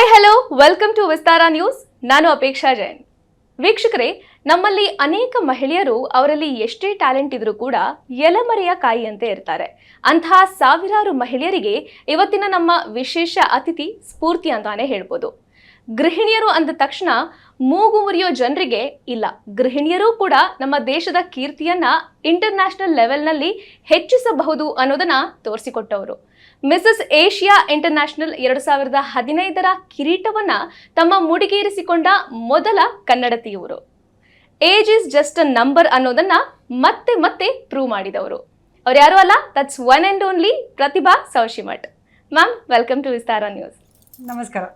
Hi hello welcome to Vistara News. ನಾನು ಅಪೇಕ್ಷಾ ಜೈನ್. ವೀಕ್ಷಕರೇ, ನಮ್ಮಲ್ಲಿ ಅನೇಕ ಮಹಿಳೆಯರು ಅವರಲ್ಲಿ ಎಷ್ಟೇ ಟ್ಯಾಲೆಂಟ್ ಇದ್ರೂ ಕೂಡ ಎಲೆಮರೆಯ ಕಾಯಿಯಂತೆ ಇರ್ತಾರೆ. ಅಂತಹ ಸಾವಿರಾರು ಮಹಿಳೆಯರಿಗೆ ಇವತ್ತಿನ ನಮ್ಮ ವಿಶೇಷ ಅತಿಥಿ ಸ್ಫೂರ್ತಿ ಅಂತಾನೆ ಹೇಳ್ಬೋದು. ಗೃಹಿಣಿಯರು ಅಂದ ತಕ್ಷಣ ಮೂಗು ಮುರಿಯೋ ಜನರಿಗೆ ಇಲ್ಲ, ಗೃಹಿಣಿಯರು ಕೂಡ ನಮ್ಮ ದೇಶದ ಕೀರ್ತಿಯನ್ನ ಇಂಟರ್ನ್ಯಾಷನಲ್ ಲೆವೆಲ್ನಲ್ಲಿ ಹೆಚ್ಚಿಸಬಹುದು ಅನ್ನೋದನ್ನ ತೋರಿಸಿಕೊಟ್ಟವರು. ಮಿಸಸ್ ಏಷ್ಯಾ ಇಂಟರ್ನ್ಯಾಷನಲ್ 2015ರ ಕಿರೀಟವನ್ನ ತಮ್ಮ ಮುಡಿಗೇರಿಸಿಕೊಂಡ ಮೊದಲ ಕನ್ನಡತಿಯವರು. Age is just a number ಅನ್ನೋದನ್ನ ಮತ್ತೆ ಮತ್ತೆ ಪ್ರೂವ್ ಮಾಡಿದವರು. ಅವ್ರು ಯಾರು ಅಲ್ಲ, that's one and only Prathibha Saushimath. Ma'am, welcome to Vistara news. ನಮಸ್ಕಾರ.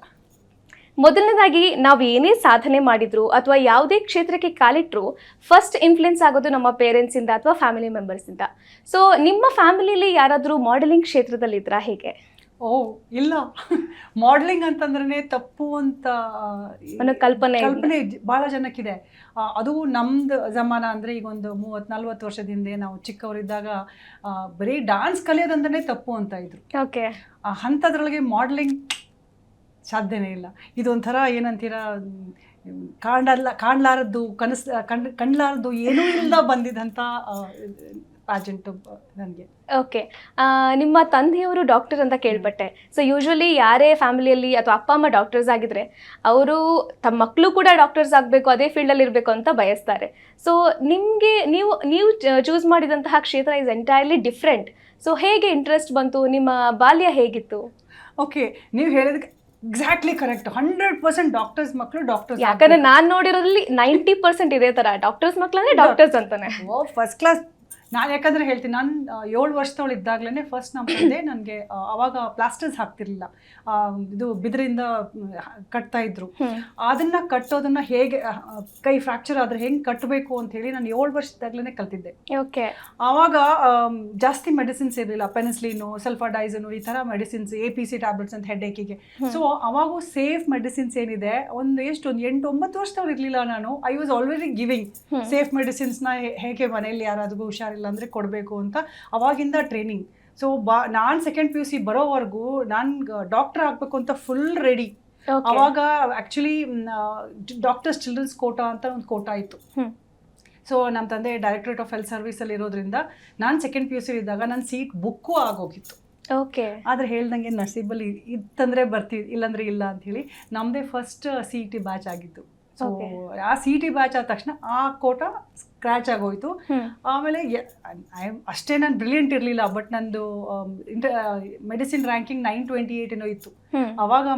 ಮೊದಲನೇದಾಗಿ ನಾವು ಏನೇ ಸಾಧನೆ ಮಾಡಿದ್ರು ಅಥವಾ ಯಾವುದೇ ಕ್ಷೇತ್ರಕ್ಕೆ ಕಾಲಿಟ್ರು ಫಸ್ಟ್ ಇನ್ಫ್ಲುಯೆನ್ಸ್ ಆಗೋದು ನಮ್ಮ ಪೇರೆಂಟ್ಸಿಂದ ಅಥವಾ ಫ್ಯಾಮಿಲಿ ಮೆಂಬರ್ಸಿಂದ. ಸೊ ನಿಮ್ಮ ಫ್ಯಾಮಿಲಿಯಲ್ಲಿ ಯಾರಾದರೂ ಮಾಡೆಲಿಂಗ್ ಕ್ಷೇತ್ರದಲ್ಲಿದ್ರಾ, ಹೇಗೆ? ಇಲ್ಲ, ಮಾಡಲಿಂಗ್ ಅಂತಂದ್ರೆ ತಪ್ಪು ಅಂತ ಕಲ್ಪನೆ ಭಾಳ ಜನಕ್ಕಿದೆ. ಅದು ನಮ್ದು ಜಮಾನ ಅಂದರೆ ಈಗ ಒಂದು 30-40 ವರ್ಷದಿಂದ ನಾವು ಚಿಕ್ಕವರಿದ್ದಾಗ ಬರೀ ಡಾನ್ಸ್ ಕಲಿಯೋದಂದ್ರೆ ತಪ್ಪು ಅಂತ ಇದ್ರು. ಓಕೆ. ಅಂಥದ್ರೊಳಗೆ ಮಾಡಲಿಂಗ್ ಸಾಧ್ಯನೇ ಇಲ್ಲ. ಇದೊಂಥರ ಏನಂತೀರ, ಕಾಣಲಾರದ್ದು ಕಣ್ಲಾರದ್ದು ಏನೂ ಇಲ್ಲ ಬಂದಿದ್ದಂಥ ಪ್ಯಾಜೆಂಟು ನನಗೆ. ಓಕೆ. ನಿಮ್ಮ ತಂದೆಯವರು ಡಾಕ್ಟರ್ ಅಂತ ಕೇಳ್ಪಟ್ಟೆ. ಸೊ ಯೂಶ್ವಲಿ ಯಾರೇ ಫ್ಯಾಮಿಲಿಯಲ್ಲಿ ಅಥವಾ ಅಪ್ಪ ಅಮ್ಮ ಡಾಕ್ಟರ್ಸ್ ಆಗಿದ್ರೆ ಅವರು ತಮ್ಮ ಮಕ್ಕಳು ಕೂಡ ಡಾಕ್ಟರ್ಸ್ ಆಗಬೇಕು, ಅದೇ ಫೀಲ್ಡಲ್ಲಿ ಇರಬೇಕು ಅಂತ ಬಯಸ್ತಾರೆ. ಸೊ ನಿಮಗೆ ನೀವು ಚೂಸ್ ಮಾಡಿದಂತಹ ಕ್ಷೇತ್ರ ಇಸ್ ಎಂಟೈರ್ಲಿ ಡಿಫ್ರೆಂಟ್. ಸೊ ಹೇಗೆ ಇಂಟ್ರೆಸ್ಟ್ ಬಂತು? ನಿಮ್ಮ ಬಾಲ್ಯ ಹೇಗಿತ್ತು? ಓಕೆ, ನೀವು ಹೇಳಿದಕ್ಕೆ ಎಕ್ಸಾಕ್ಟ್ಲಿ ಕರೆಕ್ಟ್. 100% ಡಾಕ್ಟರ್ಸ್ ಮಕ್ಕಳು ಡಾಕ್ಟರ್ಸ್. ಯಾಕಂದ್ರೆ ನಾನು ನೋಡಿರೋದ್ರಲ್ಲಿ 90% ಇದೇ ತರ, ಡಾಕ್ಟರ್ಸ್ ಮಕ್ಕಳು ಅಂದ್ರೆ ಡಾಕ್ಟರ್ಸ್ ಅಂತಾನೆ. First class. ನಾನು ಯಾಕಂದರೆ ಹೇಳ್ತೀನಿ, ನಾನು 7 ವರ್ಷದವಳು ಇದ್ದಾಗಲೇ ಫಸ್ಟ್ ನಮ್ಮ ತಂದೆ ನನಗೆ ಆವಾಗ ಪ್ಲಾಸ್ಟರ್ಸ್ ಹಾಕ್ತಿರ್ಲಿಲ್ಲ, ಇದು ಬಿದಿರಿಂದ ಕಟ್ತಾ ಇದ್ರು. ಅದನ್ನು ಕಟ್ಟೋದನ್ನು ಹೇಗೆ ಕೈ ಫ್ರ್ಯಾಕ್ಚರ್ ಆದರೆ ಹೆಂಗೆ ಕಟ್ಟಬೇಕು ಅಂಥೇಳಿ ನಾನು 7 ವರ್ಷದಾಗಲೇ ಕಲ್ತಿದ್ದೆ. ಓಕೆ. ಆವಾಗ ಜಾಸ್ತಿ ಮೆಡಿಸಿನ್ಸ್ ಇರಲಿಲ್ಲ, ಪೆನಿಸ್ಲಿನು, ಸಲ್ಫಾಡೈಸನು, ಈ ಥರ ಮೆಡಿಸಿನ್ಸ್, APC ಟ್ಯಾಬ್ಲೆಟ್ಸ್ ಅಂತ ಹೆಡ್ಏಕಿಗೆ. ಸೊ ಅವಾಗೂ ಸೇಫ್ ಮೆಡಿಸಿನ್ಸ್ ಏನಿದೆ, ಒಂದು 8-9 ವರ್ಷದವ್ರು ಇರಲಿಲ್ಲ. ನಾನು I was already giving safe ಮೆಡಿಸಿನ್ಸ್ನ ಹೇಗೆ ಮನೆಯಲ್ಲಿ ಯಾರಾದ್ರೂ ಹುಷಾರಿಲ್ಲ ಅಂದರೆ ಕೊಡಬೇಕು ಅಂತ ಅವಾಗಿಂದ ಟ್ರೈನಿಂಗ್. ಸೊ ನಾನು ಸೆಕೆಂಡ್ PUC ಬರೋವರೆಗೂ ನಾನು ಡಾಕ್ಟರ್ ಆಗಬೇಕು ಅಂತ ಫುಲ್ ರೆಡಿ. ಅವಾಗ ಆ್ಯಕ್ಚುಲಿ ಡಾಕ್ಟರ್ಸ್ ಚಿಲ್ಡ್ರನ್ಸ್ ಕೋಟಾ ಅಂತ ಒಂದು ಕೋಟಾ ಇತ್ತು. ಸೊ ನಮ್ಮ ತಂದೆ ಡೈರೆಕ್ಟರೇಟ್ ಆಫ್ ಹೆಲ್ತ್ ಸರ್ವಿಸಲ್ಲಿ ಇರೋದ್ರಿಂದ ನಾನು ಸೆಕೆಂಡ್ PUC ಇದ್ದಾಗ ನನ್ನ ಸೀಟ್ ಬುಕ್ಕು ಆಗೋಗಿತ್ತು. ಓಕೆ. ಆದರೆ ಹೇಳ್ದಂಗೆ ನಸೀಬಲ್ಲಿ ಇತ್ತಂದರೆ ಬರ್ತೀವಿ, ಇಲ್ಲಾಂದರೆ ಇಲ್ಲ ಅಂಥೇಳಿ ನಮ್ಮದೇ ಫಸ್ಟ್ CET ಬ್ಯಾಚ್ ಆಗಿತ್ತು. ಸೊ ಆ CET ಬ್ಯಾಚ್ ಆದ ತಕ್ಷಣ ಆ ಕೋಟ ಸ್ಕ್ರ್ಯಾಚ್ ಆಗೋಯ್ತು. ಆಮೇಲೆ ಅಷ್ಟೇ ನಾನು ಬ್ರಿಲಿಯಂಟ್ ಇರಲಿಲ್ಲ, ಬಟ್ ನಂದು ಮೆಡಿಸಿನ್ ರ್ಯಾಂಕಿಂಗ್ 928 ಏನೋ ಇತ್ತು. ಅವಾಗ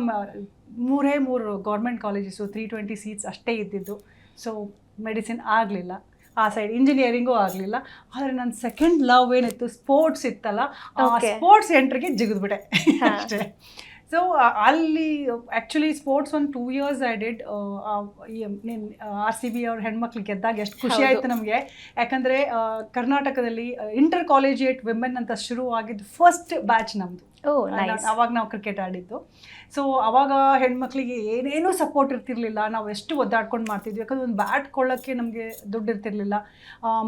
3 ಗೌರ್ಮೆಂಟ್ ಕಾಲೇಜಸ್ಸು 320 ಸೀಟ್ಸ್ ಅಷ್ಟೇ ಇದ್ದಿದ್ದು. ಸೊ ಮೆಡಿಸಿನ್ ಆಗಲಿಲ್ಲ, ಆ ಸೈಡ್ ಇಂಜಿನಿಯರಿಂಗೂ ಆಗಲಿಲ್ಲ. ಆದರೆ ನನ್ನ ಸೆಕೆಂಡ್ ಲವ್ ಏನಿತ್ತು, ಸ್ಪೋರ್ಟ್ಸ್ ಇತ್ತಲ್ಲ, ಆ ಸ್ಪೋರ್ಟ್ಸ್ ಎಂಟ್ರಿಗೆ ಜಿಗಿದ್ಬಿಟ್ಟೆ ಅಷ್ಟೇ. ಸೊ ಅಲ್ಲಿ ಆ್ಯಕ್ಚುಲಿ ಸ್ಪೋರ್ಟ್ಸ್ ಒಂದು 2 years ಐ ಡಿಡ್. RCB ಅವ್ರ ಹೆಣ್ಮಕ್ಳು ಗೆದ್ದಾಗ ಎಷ್ಟು ಖುಷಿ ಆಯಿತು ನಮಗೆ. ಯಾಕಂದರೆ ಕರ್ನಾಟಕದಲ್ಲಿ ಇಂಟರ್ ಕಾಲೇಜಿಯೇಟ್ ವಿಮೆನ್ ಅಂತ ಶುರು ಆಗಿದ್ದು ಫಸ್ಟ್ ಬ್ಯಾಚ್ ನಮ್ಮದು. ಅವಾಗ ನಾವು ಕ್ರಿಕೆಟ್ ಆಡಿದ್ದು. ಸೊ ಅವಾಗ ಹೆಣ್ಮಕ್ಳಿಗೆ ಏನೇನೂ ಸಪೋರ್ಟ್ ಇರ್ತಿರ್ಲಿಲ್ಲ, ನಾವು ಎಷ್ಟು ಒದ್ದಾಡ್ಕೊಂಡು ಮಾಡ್ತಿದ್ವಿ. ಯಾಕಂದ್ರೆ ಒಂದು ಬ್ಯಾಟ್ ಕೊಳ್ಳೋಕ್ಕೆ ನಮಗೆ ದುಡ್ಡು ಇರ್ತಿರ್ಲಿಲ್ಲ,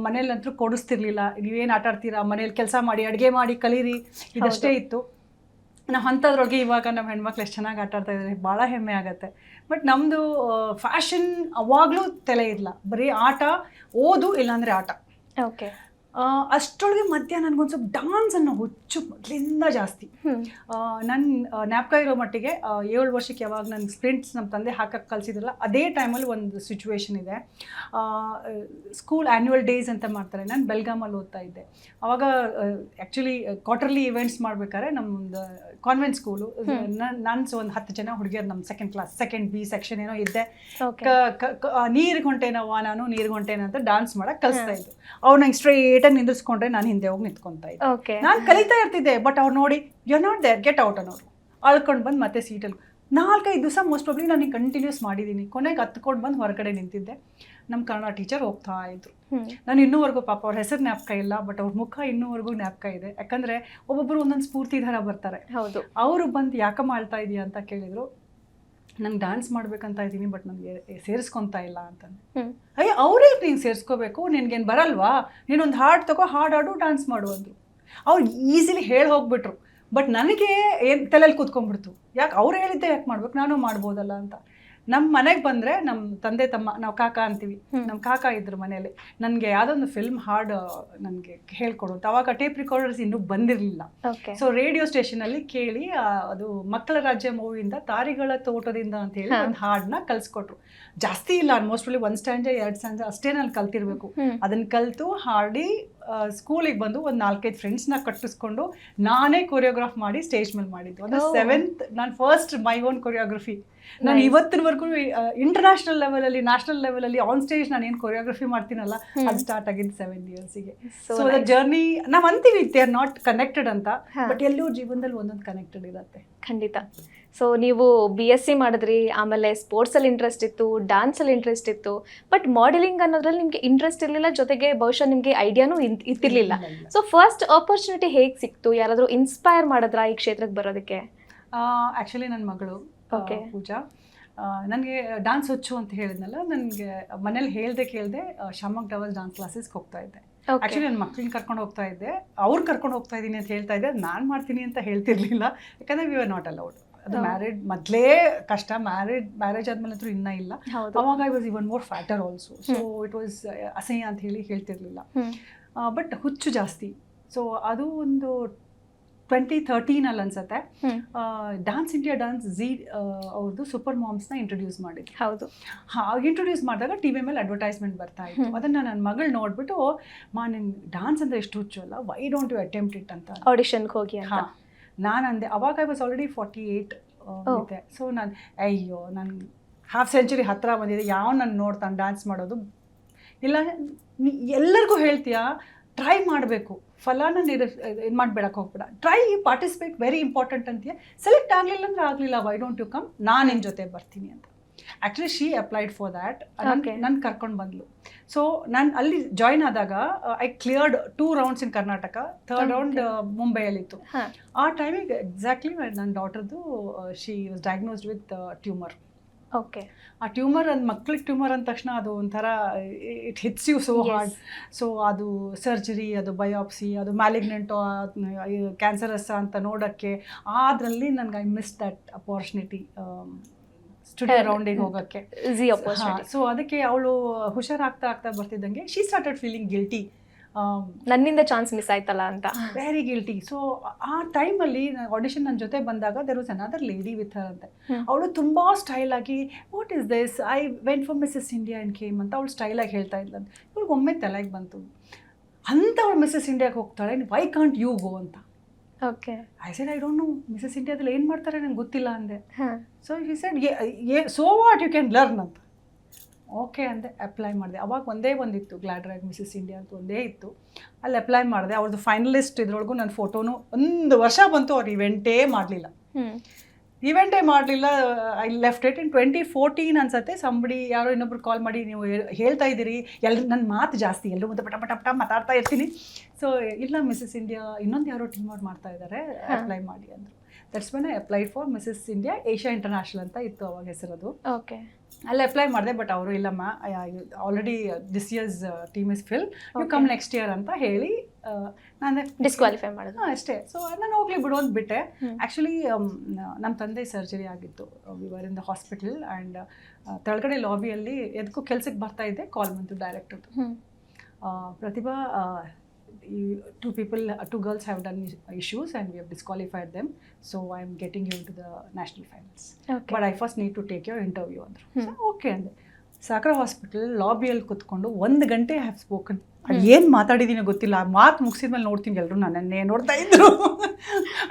ಮನೇಲಂತೂ ಕೊಡಿಸ್ತಿರ್ಲಿಲ್ಲ. ನೀವೇನು ಆಟ ಆಡ್ತೀರಾ, ಮನೇಲಿ ಕೆಲಸ ಮಾಡಿ ಅಡುಗೆ ಮಾಡಿ ಕಲೀರಿ, ಇದಷ್ಟೇ ಇತ್ತು. ನಾವು ಅಂಥದ್ರೊಳಗೆ ಇವಾಗ ನಮ್ಮ ಹೆಣ್ಮಕ್ಳು ಎಷ್ಟು ಚೆನ್ನಾಗಿ ಆಟ ಆಡ್ತಾ ಇದ್ದಾರೆ, ಭಾಳ ಹೆಮ್ಮೆ ಆಗುತ್ತೆ. ಬಟ್ ನಮ್ಮದು ಫ್ಯಾಷನ್ ಅವಾಗಲೂ ತಲೆ ಇಲ್ಲ, ಬರೀ ಆಟ, ಓದು, ಇಲ್ಲಾಂದರೆ ಆಟ. ಓಕೆ. ಅಷ್ಟರೊಳಗೆ ಮಧ್ಯ ನನಗೊಂದು ಸ್ವಲ್ಪ ಡಾನ್ಸ್ ಅನ್ನೋ ಹುಚ್ಚು ಮೊದಲಿಂದ ಜಾಸ್ತಿ. ನನ್ನ ಜ್ಞಾಪಕ ಇರೋ ಮಟ್ಟಿಗೆ 7 ವರ್ಷಕ್ಕೆ ಯಾವಾಗ ನನ್ನ ಸ್ಪ್ರಿಂಟ್ಸ್ ನಮ್ಮ ತಂದೆ ಹಾಕಕ್ಕೆ ಕಲಿಸಿದ್ರಲ್ಲ, ಅದೇ ಟೈಮಲ್ಲಿ ಒಂದು ಸಿಚುವೇಶನ್ ಇದೆ. ಸ್ಕೂಲ್ ಆ್ಯನ್ಯುವಲ್ ಡೇಸ್ ಅಂತ ಮಾಡ್ತಾರೆ. ನಾನು ಬೆಲ್ಗಾಮಲ್ಲಿ ಓದ್ತಾ ಇದ್ದೆ. ಆವಾಗ ಆ್ಯಕ್ಚುಲಿ ಕ್ವಾರ್ಟರ್ಲಿ ಇವೆಂಟ್ಸ್ ಮಾಡ್ಬೇಕಾದ್ರೆ ನಮ್ಮೊಂದು ಕಾನ್ವೆಂಟ್ ಸ್ಕೂಲು, ನಾನು ಒಂದು 10 ಜನ ಹುಡುಗಿಯರು ನಮ್ಮ second class, second B section ಏನೋ ಇದ್ದೆ. ನೀರಿಗೆ ಹೊಂಟೇನವ್ವ ನಾನು, ನೀರಿಗೆ ಹೊಂಟೇನ ಅಂತ ಡಾನ್ಸ್ ಮಾಡಕ್ಕೆ ಕಲಿಸ್ತಾ ಇದ್ದು. ಅವ್ರು ನಂಗೆ ಸ್ಟ್ರೇಟಾಗಿ ನಿಂದಿಸ್ಕೊಂಡ್ರೆ ನಾನು ಹಿಂದೆ ಹೋಗಿ ನಿಂತ್ಕೊತಾ ಇದ್ದೆ. ನಾನು ಕಲಿತಾ ಇರ್ತಿದ್ದೆ, ಬಟ್ ಅವ್ರು ನೋಡಿ you not there, get out ಅನ್ನೋರು. ಅಳ್ಕೊಂಡು ಬಂದು ಮತ್ತೆ ಸೀಟಲ್ಲಿ 4-5 ದಿವಸ ಮೋಸ್ಟ್ ಪ್ರಾಬ್ಲಿ ನಾನು ಕಂಟಿನ್ಯೂಸ್ ಮಾಡಿದ್ದೀನಿ. ಕೊನೆಗೆ ಹತ್ಕೊಂಡು ಬಂದು ಹೊರಗಡೆ ನಿಂತಿದ್ದೆ. ನಮ್ಮ ಕನ್ನಡ ಟೀಚರ್ ಹೋಗ್ತಾ ಇದ್ರು. ನಾನು ಇನ್ನೂವರೆಗೂ ಪಾಪ ಅವ್ರ ಹೆಸರು ಜ್ಞಾಪಕ ಇಲ್ಲ, ಬಟ್ ಅವ್ರ ಮುಖ ಇನ್ನೂವರೆಗೂ ಜ್ಞಾಪಕ ಇದೆ. ಯಾಕಂದರೆ ಒಬ್ಬೊಬ್ಬರು ಒಂದೊಂದು ಸ್ಫೂರ್ತಿದಾರ ಬರ್ತಾರೆ. ಹೌದು. ಅವರು ಬಂದು ಯಾಕೆ ಮಾಡ್ತಾ ಇದೆಯಾ ಅಂತ ಕೇಳಿದರು. ನಂಗೆ ಡ್ಯಾನ್ಸ್ ಮಾಡ್ಬೇಕಂತ ಇದ್ದೀನಿ, ಬಟ್ ನನಗೆ ಸೇರಿಸ್ಕೊತಾ ಇಲ್ಲ ಅಂತಂದು. ಅಯ್ಯ, ಅವರೇ ನೀನು ಸೇರಿಸ್ಕೋಬೇಕು, ನಿನಗೇನು ಬರಲ್ವಾ, ನೀನೊಂದು ಹಾಡು ತಗೋ, ಹಾಡು ಡ್ಯಾನ್ಸ್ ಮಾಡು ಅಂದರು. ಅವ್ರು ಈಸಿಲಿ ಹೇಳಿ ಹೋಗ್ಬಿಟ್ರು. ಬಟ್ ನನಗೆ ಏನು ತಲೆಯಲ್ಲಿ ಕೂತ್ಕೊಂಡ್ಬಿಡ್ತು, ಯಾಕೆ ಅವ್ರು ಹೇಳಿದ್ದೆ ಯಾಕೆ ಮಾಡ್ಬೇಕು, ನಾನು ಮಾಡ್ಬೋದಲ್ಲ ಅಂತ. ನಮ್ಮ ಮನೆಗೆ ಬಂದರೆ ನಮ್ಮ ತಂದೆ ತಮ್ಮ, ನಾವು ಕಾಕ ಅಂತೀವಿ, ನಮ್ಮ ಕಾಕ ಇದ್ರು ಮನೇಲಿ. ನನಗೆ ಯಾವುದೊಂದು ಫಿಲ್ಮ್ ಹಾಡು ನನಗೆ ಹೇಳ್ಕೊಡು ಅಂತ. ಅವಾಗ ಟೇಪ್ ರಿಕಾರ್ಡರ್ಸ್ ಇನ್ನೂ ಬಂದಿರಲಿಲ್ಲ. ಸೊ ರೇಡಿಯೋ ಸ್ಟೇಷನಲ್ಲಿ ಕೇಳಿ ಅದು ಮಕ್ಕಳ ರಾಜ್ಯ ಮೂವಿಯಿಂದ ತಾರಿಗಳ ತೋಟದಿಂದ ಅಂತ ಹೇಳಿ ಒಂದು ಹಾಡನ್ನ ಕಲಿಸ್ಕೊಟ್ರು. ಜಾಸ್ತಿ ಇಲ್ಲ, ಆಲ್ಮೋಸ್ಟ್ ಅಲ್ಲಿ 1 ಸ್ಟ್ಯಾಂಜ 2 ಸ್ಟ್ಯಾಂಜ ಅಷ್ಟೇ ನಾನು ಕಲ್ತಿರ್ಬೇಕು. ಅದನ್ನ ಕಲಿತು ಹಾಡಿ ಸ್ಕೂಲಿಗೆ ಬಂದು ಒಂದು 4-5 ಫ್ರೆಂಡ್ಸ್ನ ಕಟ್ಟಿಸ್ಕೊಂಡು ನಾನೇ ಕೊರಿಯೋಗ್ರಾಫ್ ಮಾಡಿ ಸ್ಟೇಜ್ ಮೇಲೆ ಮಾಡಿದ್ದು. ಅದು 7th ನಾನು ಫಸ್ಟ್ ಮೈ ಓನ್ ಕೊರಿಯೋಗ್ರಫಿ. ನಾನು ಇವತ್ತಿನವರೆಗೂ ಇಂಟರ್ನ್ಯಾಷನಲ್ ಲೆವೆಲಲ್ಲಿ, ನ್ಯಾಷನಲ್ ಲೆವೆಲಲ್ಲಿ ಆನ್ ಸ್ಟೇಜ್ ನಾನು ಏನು ಕೊರಿಯೋಗ್ರಫಿ ಮಾಡ್ತೀನಲ್ಲ, ಅದು ಸ್ಟಾರ್ಟ್ ಆಗಿದ್ದು 7 ಇಯರ್ಸಿಗೆ. ಸೊ ದ ಜರ್ನಿ ನಾವು ಅಂತೀವಿ ದೇ ಆರ್ ನಾಟ್ ಕನೆಕ್ಟೆಡ್ ಅಂತ, ಬಟ್ ಎಲ್ಲೂ ಜೀವನದಲ್ಲಿ ಒಂದೊಂದು ಕನೆಕ್ಟೆಡ್ ಇರುತ್ತೆ. ಖಂಡಿತ. ಸೊ ನೀವು BSc ಮಾಡಿದ್ರಿ, ಆಮೇಲೆ ಸ್ಪೋರ್ಟ್ಸಲ್ಲಿ ಇಂಟ್ರೆಸ್ಟ್ ಇತ್ತು, ಡ್ಯಾನ್ಸಲ್ಲಿ ಇಂಟ್ರೆಸ್ಟ್ ಇತ್ತು, ಬಟ್ ಮಾಡೆಲಿಂಗ್ ಅನ್ನೋದ್ರಲ್ಲಿ ನಿಮಗೆ ಇಂಟ್ರೆಸ್ಟ್ ಇರಲಿಲ್ಲ, ಜೊತೆಗೆ ಬಹುಶಃ ನಿಮಗೆ ಐಡಿಯಾನೂ ಇತ್ತಿರಲಿಲ್ಲ. ಸೊ ಫಸ್ಟ್ ಆಪರ್ಚುನಿಟಿ ಹೇಗೆ ಸಿಕ್ತು? ಯಾರಾದರೂ ಇನ್ಸ್ಪೈರ್ ಮಾಡಿದ್ರಾ ಈ ಕ್ಷೇತ್ರಕ್ಕೆ ಬರೋದಕ್ಕೆ? ಆ್ಯಕ್ಚುಲಿ ನನ್ನ ಮಗಳು ಪೂಜಾ ನನಗೆ ಡ್ಯಾನ್ಸ್ ಹುಚ್ಚು ಅಂತ ಹೇಳಿದ್ನಲ್ಲ, ನನಗೆ ಮನೇಲಿ ಹೇಳ್ದೆ ಕೇಳದೆ ಶಾಮಕ್ ಡವಲ್ಸ್ ಡ್ಯಾನ್ಸ್ ಕ್ಲಾಸಸ್ಗೆ ಹೋಗ್ತಾ ಇದ್ದೆ. ಆ್ಯಕ್ಚುಲಿ ನನ್ನ ಮಕ್ಳನ್ನ ಕರ್ಕೊಂಡು ಹೋಗ್ತಾ ಇದ್ದೆ, ಅವ್ರು ಕರ್ಕೊಂಡು ಹೋಗ್ತಾ ಇದ್ದೀನಿ ಅಂತ ಹೇಳ್ತಾ ಇದ್ದೆ, ನಾನು ಮಾಡ್ತೀನಿ ಅಂತ ಹೇಳ್ತಿರ್ಲಿಲ್ಲ, ಯಾಕಂದರೆ ವಿ ಆರ್ ನಾಟ್ ಅಲೌಡ್. ಅದು ಮ್ಯಾರಿಡ್ ಮೊದಲೇ ಕಷ್ಟ, ಮ್ಯಾರೇಜ್ ಆದ್ಮೇಲೆ ಅಂತೂ ಇನ್ನೂ ಇಲ್ಲ. ಅವಾಗ I was even more fatter also. So it was ಅಸಹ್ಯ ಅಂತ ಹೇಳಿ ಹೇಳ್ತಿರ್ಲಿಲ್ಲ, ಬಟ್ ಹುಚ್ಚು ಜಾಸ್ತಿ. ಸೊ ಅದು ಒಂದು 2013 ಅನ್ಸುತ್ತೆ, ಡ್ಯಾನ್ಸ್ ಇಂಡಿಯಾ ಡ್ಯಾನ್ಸ್ ಝೀ ಅವ್ರದ್ದು ಸೂಪರ್ ಮಾಮ್ಸ್ನ ಇಂಟ್ರೊಡ್ಯೂಸ್ ಮಾಡಿದ್ರು. ಹೌದು, ಇಂಟ್ರೊಡ್ಯೂಸ್ ಮಾಡಿದಾಗ ಟಿ ವಿ ಮೇಲೆ ಅಡ್ವರ್ಟೈಸ್ಮೆಂಟ್ ಬರ್ತಾ ಇತ್ತು. ಅದನ್ನು ನನ್ನ ಮಗಳು ನೋಡ್ಬಿಟ್ಟು, ನಿನ್ ಡ್ಯಾನ್ಸ್ ಅಂದರೆ ಎಷ್ಟು ಹುಚ್ಚು ಅಲ್ಲ, why don't you attempt it ಅಂತ ಆಡಿಷನ್ಗೆ ಹೋಗಿ. ಹಾಂ, ನಾನು ಅಂದೆ. ಅವಾಗ ಐ ವಾಸ್ ಆಲ್ರೆಡಿ 48 ಇದೆ. ಸೊ ನಾನು ಅಯ್ಯೋ, ನಾನು ಹಾಫ್ ಸೆಂಚುರಿ ಹತ್ತಿರ ಬಂದಿದೆ, ಯಾವ ನಾನು ನೋಡ್ತಾನೆ ಡ್ಯಾನ್ಸ್ ಮಾಡೋದು ಇಲ್ಲ. ಎಲ್ಲರಿಗೂ ಹೇಳ್ತೀಯಾ, ಟ್ರೈ ಮಾಡಬೇಕು, ಫಲಾನ ಇದು ಮಾಡಿಬಿಡಕ್ಕೆ ಹೋಗ್ಬೇಡ, ಟ್ರೈ ಪಾರ್ಟಿಸಿಪೇಟ್, ವೆರಿ ಇಂಪಾರ್ಟೆಂಟ್ ಅಂತೀಯ. ಸೆಲೆಕ್ಟ್ ಆಗಲಿಲ್ಲ ಅಂದ್ರೆ ಆಗಲಿಲ್ಲ, ವೈ ಡೋಂಟ್ ಯು ಕಮ್, ನಾನು ನಿನ್ನ ಜೊತೆ ಬರ್ತೀನಿ ಅಂತ. Actually she applied for that, ನನ್ನ ಕರ್ಕೊಂಡು ಬಂದ್ಲು. ಸೊ ನಾನು ಅಲ್ಲಿ ಜಾಯ್ನ್ ಆದಾಗ I cleared 2 rounds in Karnataka, 3rd round ಮುಂಬೈಯಲ್ಲಿತ್ತು. ಆ ಟೈಮಿಗೆ ಎಕ್ಸಾಕ್ಟ್ಲಿ ನನ್ನ ಡಾಟರ್ದು she was diagnosed with tumour. Okay. ಆ ಟ್ಯೂಮರ್ ಅಂದ ಮಕ್ಳಿಗೆ ಟ್ಯೂಮರ್ ಅಂದ ತಕ್ಷಣ ಅದು ಒಂಥರ it hits you so hard. So ಅದು ಸರ್ಜರಿ, ಅದು ಬಯೋಪ್ಸಿ, ಅದು ಮ್ಯಾಲಿಗ್ನೆಂಟೋ ಕ್ಯಾನ್ಸರಸ್ ಅಂತ ನೋಡೋಕ್ಕೆ, ಅದರಲ್ಲಿ ನನಗೆ I miss that opportunity studio ರೌಂಡಿಗೆ ಹೋಗೋಕ್ಕೆ. ಸೊ ಅದಕ್ಕೆ ಅವಳು ಹುಷಾರಾಗ್ತಾ ಬರ್ತಿದ್ದಂಗೆ ಶಿ ಸ್ಟಾರ್ಟೆಡ್ ಫೀಲಿಂಗ್ ಗಿಲ್ಟಿ, ನನ್ನಿಂದ ಚಾನ್ಸ್ ಮಿಸ್ ಆಯ್ತಲ್ಲ ಅಂತ, ವೆರಿ ಗಿಲ್ಟಿ. ಸೊ ಆ ಟೈಮಲ್ಲಿ ಆಡಿಷನ್ ನನ್ನ ಜೊತೆ ಬಂದಾಗ there was another lady with her ಅಂತೆ. ಅವಳು ತುಂಬ ಸ್ಟೈಲ್ ಆಗಿ, what is this, I went for Mrs India and came ಅಂತ ಅವಳು ಸ್ಟೈಲಾಗಿ ಹೇಳ್ತಾ ಇದ್ಲಂತ. ಇವಳಿಗೆ ಒಮ್ಮೆ ತಲೆಗೆ ಬಂತು, ಅಂಥವಳು ಮಿಸಸ್ ಇಂಡಿಯಾಗೆ ಹೋಗ್ತಾಳೆ, ವೈ ಕಾಂಟ್ ಯು ಗೋ ಅಂತ. Okay. I said I don't know, Mrs ಇಂಡಿಯಾದಲ್ಲಿ ಏನು ಮಾಡ್ತಾರೆ ನಂಗೆ ಗೊತ್ತಿಲ್ಲ ಅಂದೆ. So he said so what, you can learn ಅಂತ. ಓಕೆ ಅಂದೆ, ಅಪ್ಲೈ ಮಾಡಿದೆ. ಅವಾಗ ಒಂದೇ ಒಂದಿತ್ತು, ಗ್ಲಾಡ್ರ್ಯಾಗ್ ಮಿಸಸ್ ಇಂಡಿಯಾ ಅಂತ ಒಂದೇ ಇತ್ತು, ಅಲ್ಲಿ ಅಪ್ಲೈ ಮಾಡಿದೆ. ಅವ್ರದ್ದು ಫೈನಲಿಸ್ಟ್ ಇದ್ರೊಳಗೂ ನನ್ನ ಫೋಟೋನು 1 ವರ್ಷ ಬಂತು, ಅವ್ರು ಇವೆಂಟೇ ಮಾಡಲಿಲ್ಲ. ಐ ಲೆಫ್ಟ್ ಇಟ್ ಇನ್ 2014 ಅನ್ಸುತ್ತೆ. ಸಂಬಡಿ ಯಾರೋ ಇನ್ನೊಬ್ರು ಕಾಲ್ ಮಾಡಿ, ನೀವು ಹೇಳ್ತಾ ಇದ್ದೀರಿ, ನನ್ನ ಮಾತು ಜಾಸ್ತಿ, ಎಲ್ಲರೂ ಮುಂದೆ ಪಟ ಪಟ ಪಟ ಮಾತಾಡ್ತಾ ಇರ್ತೀನಿ. ಸೊ ಇಲ್ಲ, ಮಿಸಸ್ ಇಂಡಿಯಾ ಇನ್ನೊಂದು ಯಾರೋ ಟೀಮ್ ಅವ್ರು ಮಾಡ್ತಾ ಇದ್ದಾರೆ, ಅಪ್ಲೈ ಮಾಡಿ ಅಂದರು. That's when I applied for Mrs India Asia International ಅಂತ ಇತ್ತು ಅವಾಗ ಹೆಸರದು. ಓಕೆ. ಅಲ್ಲಿ ಅಪ್ಲೈ ಮಾಡಿದೆ, ಬಟ್ ಅವರು ಇಲ್ಲಮ್ಮ, already this year's team is fill, you come next year ಅಂತ ಹೇಳಿ ನಾನು ಡಿಸ್ಕ್ವಾಲಿಫೈ ಮಾಡಿದೆ ಅಷ್ಟೇ. ಸೊ ನಾನು ಹೋಗ್ಲಿ ಬಿಡು ಅಂತ ಬಿಟ್ಟೆ. ಆ್ಯಕ್ಚುಲಿ ನಮ್ಮ ತಂದೆ ಸರ್ಜರಿ ಆಗಿತ್ತು, we were in the hospital, and ತೆಳಗಡೆ ಲಾಬಿಯಲ್ಲಿ ಎದಕ್ಕೂ ಕೆಲ್ಸಕ್ಕೆ ಬರ್ತಾ ಇದ್ದೆ, ಕಾಲ್ ಬಂತು ಡೈರೆಕ್ಟರ್ದು, ಪ್ರತಿಭಾ, 2 girls have done issues and we have disqualified them, so I am getting you into the national finals, but I first need to take your interview andru. So okay ande. Sakra hospital ಲಾಬಿಯಲ್ಲಿ ಕೂತ್ಕೊಂಡು 1 ಗಂಟೆ have spoken. ಅದು ಏನು ಮಾತಾಡಿದ್ದೀನಿ ಗೊತ್ತಿಲ್ಲ, ಆ ಮಾತು ಮುಗಿಸಿದ ಮೇಲೆ ನೋಡ್ತೀನಿ ಎಲ್ಲರೂ ನನ್ನನ್ನೇ ನೋಡ್ತಾ ಇದ್ರು.